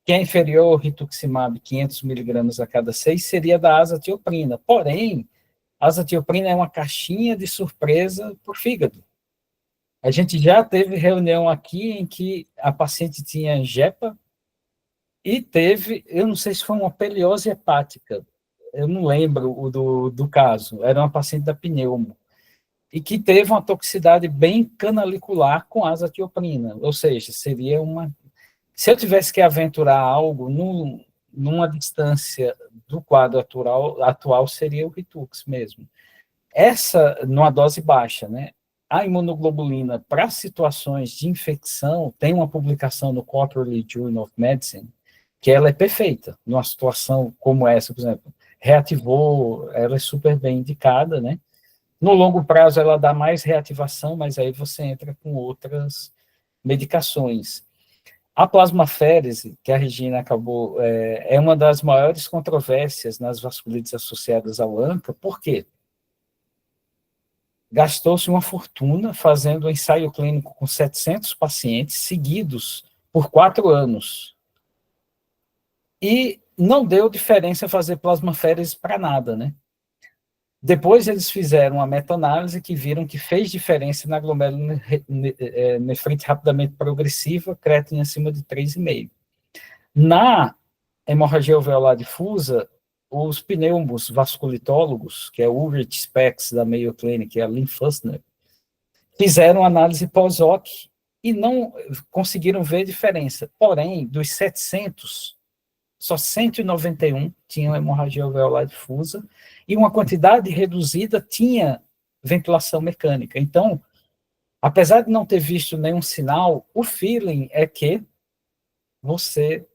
Speaker 3: que é inferior ao rituximab 500 miligramas a cada 6, seria da azatioprina. Porém, a azatioprina é uma caixinha de surpresa para o fígado. A gente já teve reunião aqui em que a paciente tinha jepa e teve, eu não sei se foi uma peliose hepática, eu não lembro do caso, era uma paciente da pneumo, e que teve uma toxicidade bem canalicular com azatioprina, ou seja, seria uma... Se eu tivesse que aventurar algo numa distância do quadro atual seria o Ritux mesmo. Essa, numa dose baixa, né? A imunoglobulina, para situações de infecção, tem uma publicação no Quarterly Journal of Medicine, que ela é perfeita, numa situação como essa, por exemplo, reativou, ela é super bem indicada, né? No longo prazo, ela dá mais reativação, mas aí você entra com outras medicações. A plasmaférese, que a Regina acabou, é uma das maiores controvérsias nas vasculites associadas ao ANCA, por quê? Gastou-se uma fortuna fazendo um ensaio clínico com 700 pacientes seguidos por 4 anos. E não deu diferença fazer plasmaférese para nada, né? Depois eles fizeram uma meta-análise que viram que fez diferença na glomerulonefrite rapidamente progressiva, creatinina acima de 3,5. Na hemorragia alveolar difusa, os pneumos vasculitólogos, que é o Ulrich Spex da Mayo Clinic e a Lynn Fussner, fizeram análise pós-hoc e não conseguiram ver diferença. Porém, dos 700, só 191 tinham hemorragia alveolar difusa e uma quantidade reduzida tinha ventilação mecânica. Então, apesar de não ter visto nenhum sinal, o feeling é que você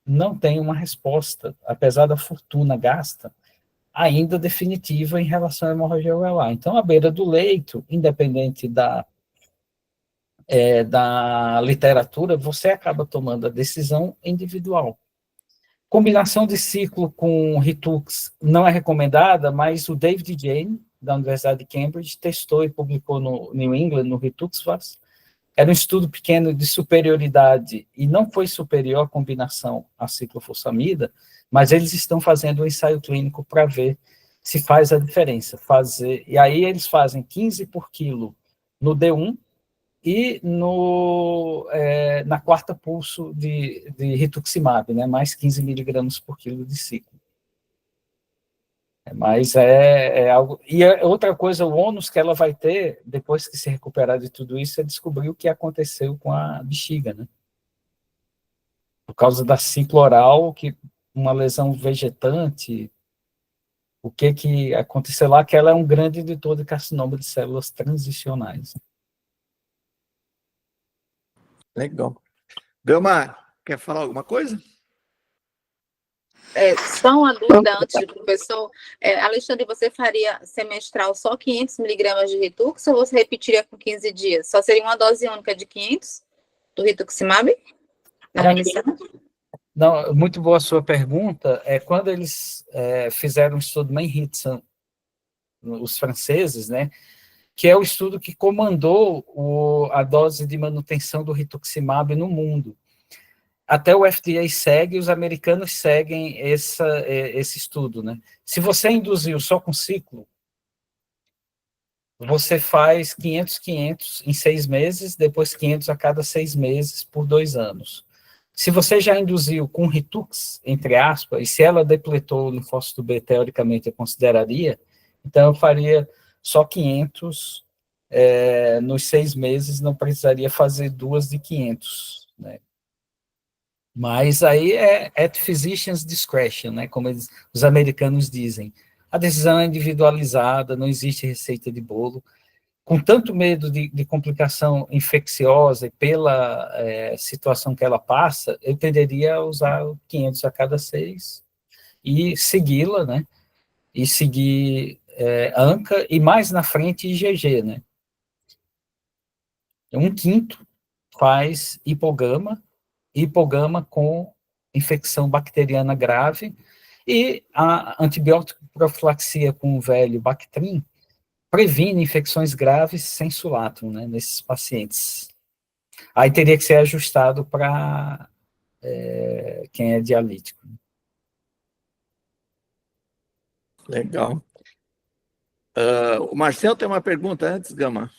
Speaker 3: não tem uma resposta, apesar da fortuna gasta, ainda definitiva em relação à hemorragia alveolar. Então, à beira do leito, independente da literatura, você acaba tomando a decisão individual. Combinação de ciclo com Ritux não é recomendada, mas o David Jane, da Universidade de Cambridge, testou e publicou no New England, no Rituximab. Era um estudo pequeno de superioridade e não foi superior à combinação a ciclofosfamida, mas eles estão fazendo um ensaio clínico para ver se faz a diferença. E aí eles fazem 15 por quilo no D1 e na quarta pulso de rituximab, né, mais 15 miligramas por quilo de ciclo. Mas é algo... E outra coisa, o ônus que ela vai ter, depois que se recuperar de tudo isso, é descobrir o que aconteceu com a bexiga, né? Por causa da ciclo oral, uma lesão vegetante, o que aconteceu lá, que ela é um grande editor de carcinoma de células transicionais.
Speaker 2: Legal. Belmar, quer falar alguma coisa?
Speaker 1: Só uma dúvida antes do professor. Alexandre, você faria semestral só 500 miligramas de Ritux ou você repetiria com 15 dias? Só seria uma dose única de 500 do Rituximab? Na remissão?
Speaker 3: Não, muito boa a sua pergunta. Quando eles fizeram um estudo na Manhattan, os franceses, né, que é o estudo que comandou a dose de manutenção do Rituximab no mundo. Até o FDA segue, os americanos seguem esse estudo, né? Se você induziu só com ciclo, você faz 500 em 6 meses, depois 500 a cada 6 meses por 2 anos. Se você já induziu com Ritux, entre aspas, e se ela depletou o linfócito B, teoricamente eu consideraria, então eu faria só 500 nos 6 meses, não precisaria fazer 2 de 500, né? Mas aí é at physician's discretion, né, como os americanos dizem. A decisão é individualizada, não existe receita de bolo. com tanto medo de complicação infecciosa e pela situação que ela passa, eu tenderia a usar o 500 a cada 6 e segui-la, né? E seguir ANCA e mais na frente IgG, né? 1/5 faz hipogama com infecção bacteriana grave, e a antibiótico profilaxia com o velho Bactrim previne infecções graves sem sulatum, né, nesses pacientes. Aí teria que ser ajustado para quem é dialítico.
Speaker 2: Legal. O Marcel tem uma pergunta antes, Gama?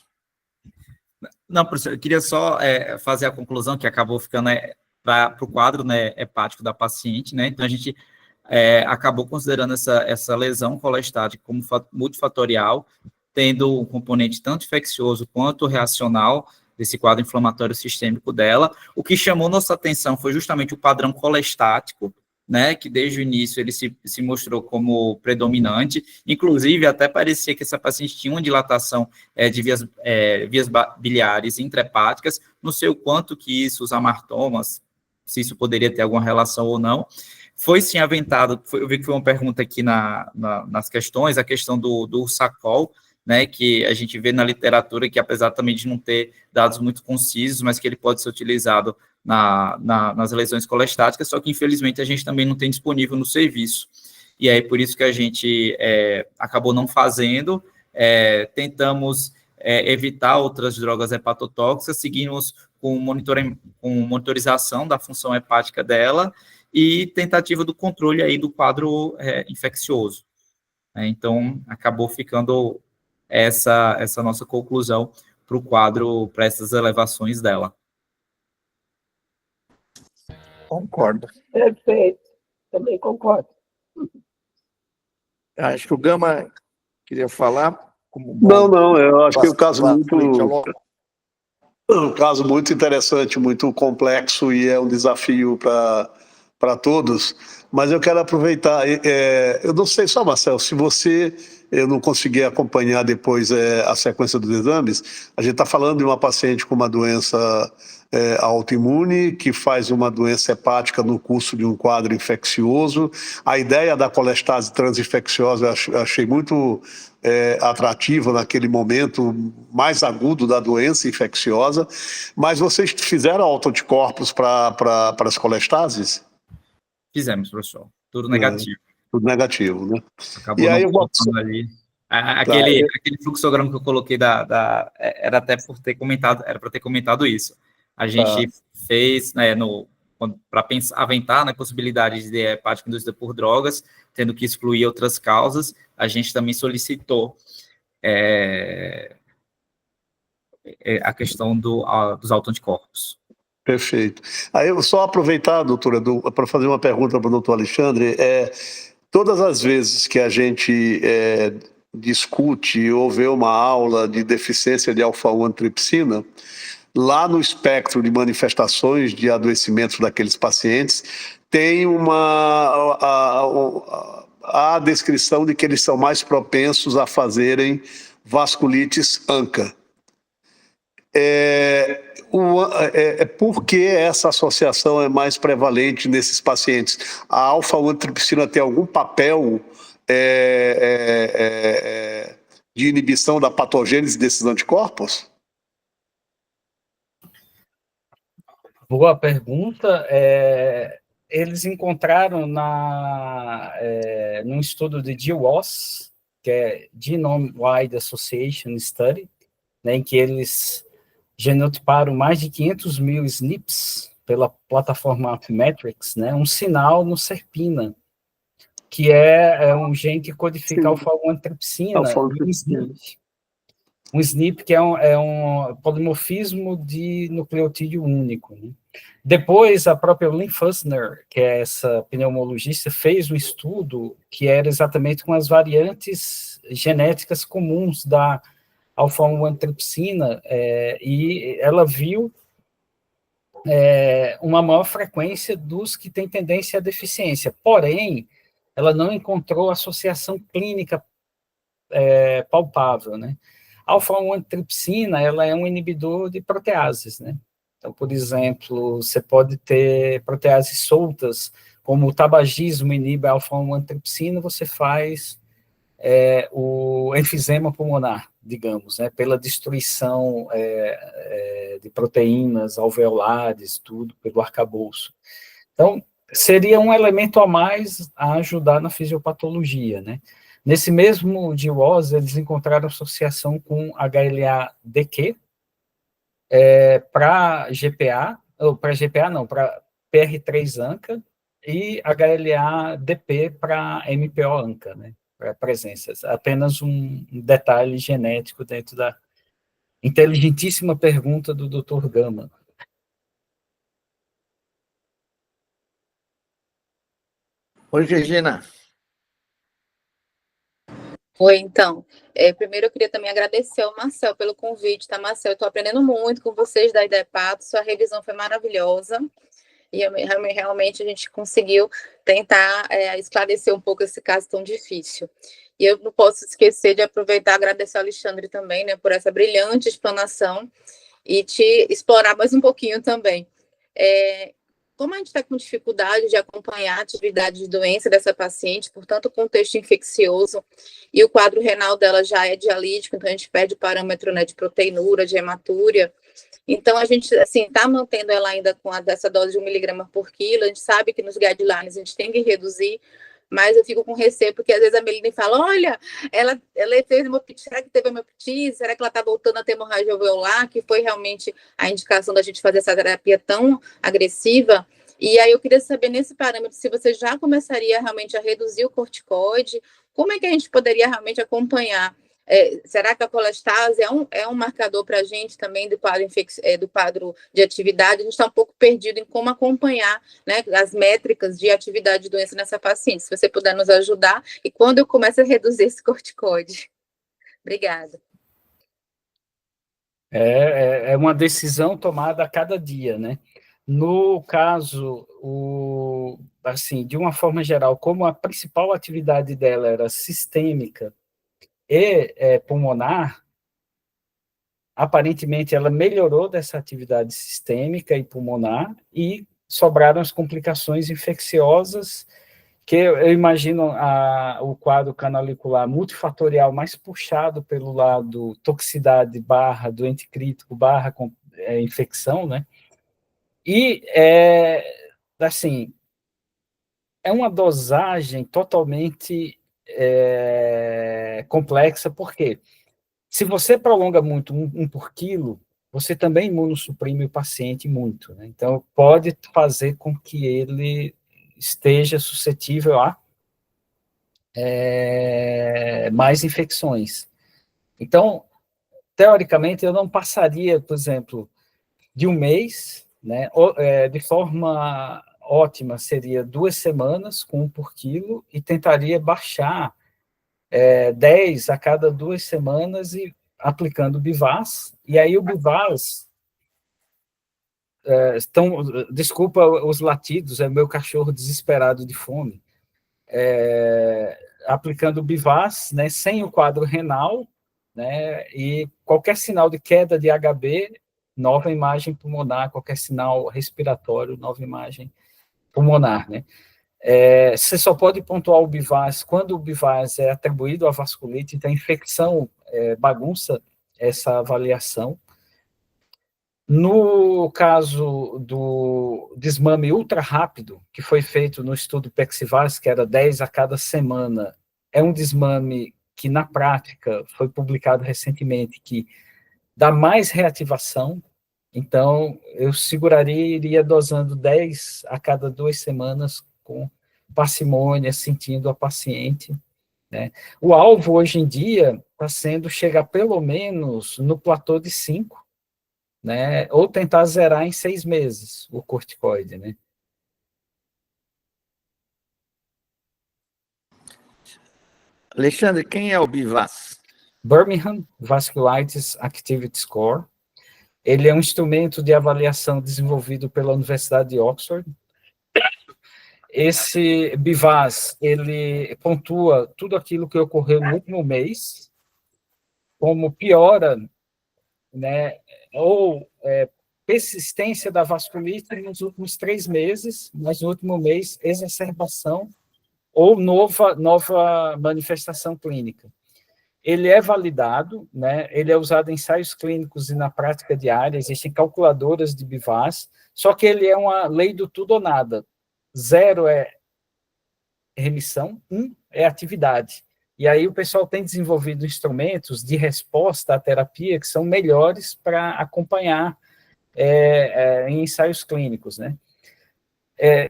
Speaker 10: Não, professor, eu queria só fazer a conclusão que acabou ficando para o quadro, né, hepático da paciente, né? Então, a gente acabou considerando essa lesão colestática como multifatorial, tendo um componente tanto infeccioso quanto reacional desse quadro inflamatório sistêmico dela. O que chamou nossa atenção foi justamente o padrão colestático, né, que desde o início ele se mostrou como predominante, inclusive até parecia que essa paciente tinha uma dilatação de vias biliares intrahepáticas, não sei o quanto que isso, os amartomas, se isso poderia ter alguma relação ou não. Foi sim aventado, eu vi que foi uma pergunta aqui nas questões, a questão do Ursacol, né, que a gente vê na literatura que, apesar também de não ter dados muito concisos, mas que ele pode ser utilizado nas lesões colestáticas, só que, infelizmente, a gente também não tem disponível no serviço. E aí, por isso que a gente acabou não fazendo, tentamos evitar outras drogas hepatotóxicas, seguimos com monitorização da função hepática dela e tentativa do controle aí do quadro infeccioso. Então, acabou ficando essa nossa conclusão para o quadro, para essas elevações dela.
Speaker 2: Concordo.
Speaker 6: Perfeito, também concordo.
Speaker 2: Acho que o Gama queria falar.
Speaker 8: Não, eu acho que é um caso
Speaker 2: muito
Speaker 8: muito interessante, muito complexo, e é um desafio para todos. Mas eu quero aproveitar, eu não sei só, Marcelo, se eu não consegui acompanhar depois a sequência dos exames, a gente está falando de uma paciente com uma doença autoimune, que faz uma doença hepática no curso de um quadro infeccioso. A ideia da colestase transinfecciosa eu achei muito atrativa naquele momento mais agudo da doença infecciosa, mas vocês fizeram autoanticorpos para as colestases?
Speaker 10: Fizemos, professor. Tudo negativo.
Speaker 8: Tudo negativo, né?
Speaker 10: Acabou
Speaker 8: e aí
Speaker 10: não colocando ali. Aquele fluxograma que eu coloquei era até por ter comentado, era para ter comentado isso. A gente fez, né, para aventar na possibilidade de hepática induzida por drogas, tendo que excluir outras causas, a gente também solicitou a questão dos autoanticorpos.
Speaker 8: Perfeito. Aí eu só aproveitar, doutora, para fazer uma pergunta para o doutor Alexandre. Todas as vezes que a gente discute ou vê uma aula de deficiência de alfa-1 antitrypsina, lá no espectro de manifestações de adoecimentos daqueles pacientes, tem a descrição de que eles são mais propensos a fazerem vasculites ANCA. Por que essa associação é mais prevalente nesses pacientes? A alfa-1 antitrypsina tem algum papel de inibição da patogênese desses anticorpos?
Speaker 3: Boa pergunta. Eles encontraram num estudo de GWAS, que é Genome-Wide Association Study, né, em que eles genotiparam mais de 500 mil SNPs pela plataforma Affymetrix, né, um sinal no SERPINA, que é um gene que codifica alfa-1 antitrypsina, um SNP que é um polimorfismo de nucleotídeo único, né? Depois, a própria Lynn Fussner, que é essa pneumologista, fez um estudo que era exatamente com as variantes genéticas comuns da alfa-1 antitrypsina, e ela viu uma maior frequência dos que têm tendência à deficiência. Porém, ela não encontrou associação clínica palpável, né? A alfa-1 antitripsina, ela é um inibidor de proteases, né? Então, por exemplo, você pode ter proteases soltas, como o tabagismo inibe a alfa-1 antitripsina, você faz o enfisema pulmonar, digamos, né, pela destruição de proteínas alveolares, tudo, pelo arcabouço. Então, seria um elemento a mais a ajudar na fisiopatologia, né? Nesse mesmo GWAS, eles encontraram associação com HLA-DQ para GPA, ou para GPA não, para PR3-ANCA e HLA-DP para MPO-ANCA, né? Para presenças. Apenas um detalhe genético dentro da inteligentíssima pergunta do Dr. Gama.
Speaker 2: Oi, Regina.
Speaker 1: Oi, então. Primeiro eu queria também agradecer ao Marcel pelo convite, tá, Marcel? Eu estou aprendendo muito com vocês da IDEPATO, sua revisão foi maravilhosa. E realmente a gente conseguiu tentar esclarecer um pouco esse caso tão difícil. E eu não posso esquecer de aproveitar e agradecer ao Alexandre também, né, por essa brilhante explanação e te explorar mais um pouquinho também. Como a gente está com dificuldade de acompanhar a atividade de doença dessa paciente, por tanto contexto infeccioso, e o quadro renal dela já é dialítico, então a gente perde o parâmetro, né, de proteinúria, de hematúria. Então, a gente, assim, está mantendo ela ainda com essa dose de 1 miligrama por quilo. A gente sabe que nos guidelines a gente tem que reduzir, mas eu fico com receio, porque às vezes a Meline fala, olha, ela fez hemoptise, será que teve hemoptise? Será que ela está voltando a ter hemorragia alveolar? Que foi realmente a indicação da gente fazer essa terapia tão agressiva. E aí eu queria saber, nesse parâmetro, se você já começaria realmente a reduzir o corticoide, como é que a gente poderia realmente acompanhar? Será que a colestase é um marcador para a gente também do quadro de atividade? A gente está um pouco perdido em como acompanhar, né, as métricas de atividade de doença nessa paciente. Se você puder nos ajudar, e quando eu começo a reduzir esse corticoide. Obrigada.
Speaker 3: É uma decisão tomada a cada dia, né? No caso, assim, de uma forma geral, como a principal atividade dela era sistêmica e pulmonar, aparentemente ela melhorou dessa atividade sistêmica e pulmonar e sobraram as complicações infecciosas, que eu imagino o quadro canalicular multifatorial mais puxado pelo lado toxicidade barra doente crítico barra infecção, né? E, assim, é uma dosagem totalmente complexa, porque se você prolonga muito 1 por quilo, você também imunossuprime o paciente muito, né? Então, pode fazer com que ele esteja suscetível a mais infecções. Então, teoricamente, eu não passaria, por exemplo, de 1 mês, né? De forma ótima, seria 2 semanas com 1 por quilo, e tentaria baixar 10 a cada 2 semanas e aplicando o Bivaz, e aí o Bivaz, desculpa os latidos, é meu cachorro desesperado de fome, aplicando o Bivaz, né, sem o quadro renal, né, e qualquer sinal de queda de HB, nova imagem pulmonar, qualquer sinal respiratório, nova imagem pulmonar, né. Você só pode pontuar o Bivaz quando o Bivaz é atribuído à vasculite, então a infecção bagunça essa avaliação. No caso do desmame ultra rápido, que foi feito no estudo Pexivaz, que era 10 a cada semana, é um desmame que, na prática, foi publicado recentemente, que dá mais reativação. Então, eu seguraria e iria dosando 10 a cada 2 semanas com parcimônia, sentindo a paciente, né? O alvo, hoje em dia, está sendo chegar pelo menos no platô de 5, né? Ou tentar zerar em 6 meses o corticoide, né?
Speaker 2: Alexandre, quem é o Bivaz?
Speaker 3: Birmingham Vasculitis Activity Score. Ele é um instrumento de avaliação desenvolvido pela Universidade de Oxford. Esse Bivaz, ele pontua tudo aquilo que ocorreu no último mês, como piora, né, ou persistência da vasculite nos últimos 3 meses, mas no último mês, exacerbação ou nova manifestação clínica. Ele é validado, né, ele é usado em ensaios clínicos e na prática diária, existem calculadoras de BIVAS, só que ele é uma lei do tudo ou nada. 0 é remissão, 1 é atividade. E aí o pessoal tem desenvolvido instrumentos de resposta à terapia que são melhores para acompanhar em ensaios clínicos, né?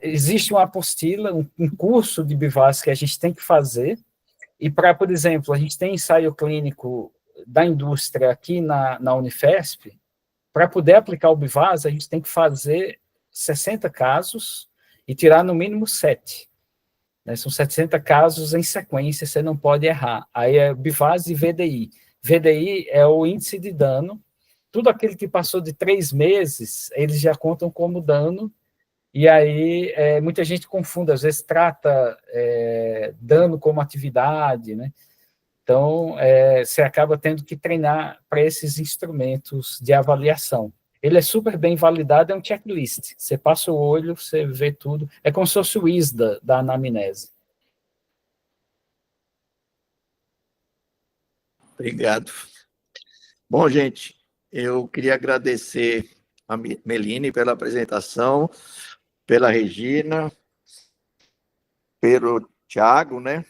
Speaker 3: Existe uma apostila, um curso de BIVAS que a gente tem que fazer, e para, por exemplo, a gente tem ensaio clínico da indústria aqui na Unifesp, para poder aplicar o BIVAS, a gente tem que fazer 60 casos e tirar no mínimo 7. Né? São 60 casos em sequência, você não pode errar. Aí é BIVAS e VDI. VDI é o índice de dano. Tudo aquele que passou de 3 meses, eles já contam como dano, e aí muita gente confunde, às vezes trata dano como atividade, né? Então, você acaba tendo que treinar para esses instrumentos de avaliação. Ele é super bem validado, é um checklist. Você passa o olho, você vê tudo. É como se fosse o ISDA da anamnese.
Speaker 2: Obrigado. Bom, gente, eu queria agradecer a Meline pela apresentação, pela Regina, pelo Thiago, né,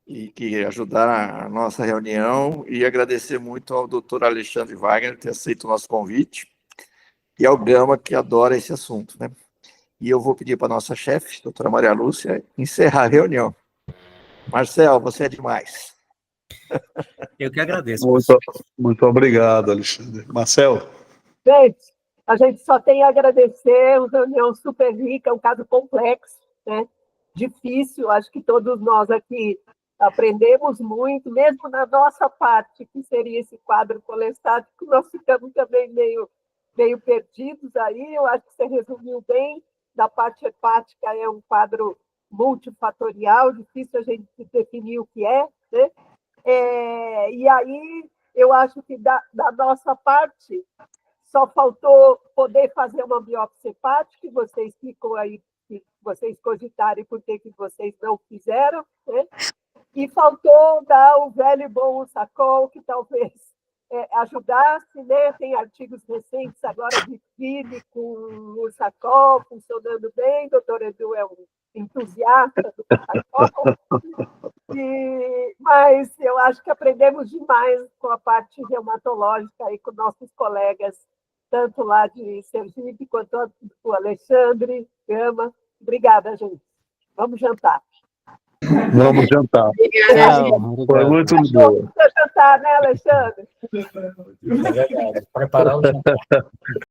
Speaker 2: e que ajudaram a nossa reunião, e agradecer muito ao doutor Alexandre Wagner por ter aceito o nosso convite, e ao Gama, que adora esse assunto, né. E eu vou pedir para a nossa chefe, doutora Maria Lúcia, encerrar a reunião. Marcel, você é demais.
Speaker 10: Eu que agradeço.
Speaker 8: Muito obrigado, Alexandre. Marcel?
Speaker 6: Gente, a gente só tem a agradecer, uma reunião super rica, um caso complexo, né? Difícil, acho que todos nós aqui aprendemos muito, mesmo na nossa parte, que seria esse quadro colestático, nós ficamos também meio perdidos aí. Eu acho que você resumiu bem. Da parte hepática é um quadro multifatorial, difícil a gente definir o que é, né? E aí eu acho que da nossa parte só faltou poder fazer uma biópsia hepática, que vocês ficam aí, que vocês cogitarem por que vocês não fizeram, né? E faltou dar o velho e bom Ursacol, que talvez ajudasse, né? Tem artigos recentes agora de FIB com Ursacol funcionando bem, o doutor Edu é um entusiasta do Ursacol, mas eu acho que aprendemos demais com a parte reumatológica aí com nossos colegas, tanto lá de Sergipe quanto o Alexandre Gama. Obrigada, gente. Vamos jantar.
Speaker 8: Vamos jantar. Foi muito bom.
Speaker 6: Vamos jantar, né, Alexandre?
Speaker 3: É verdade. Preparar o jantar.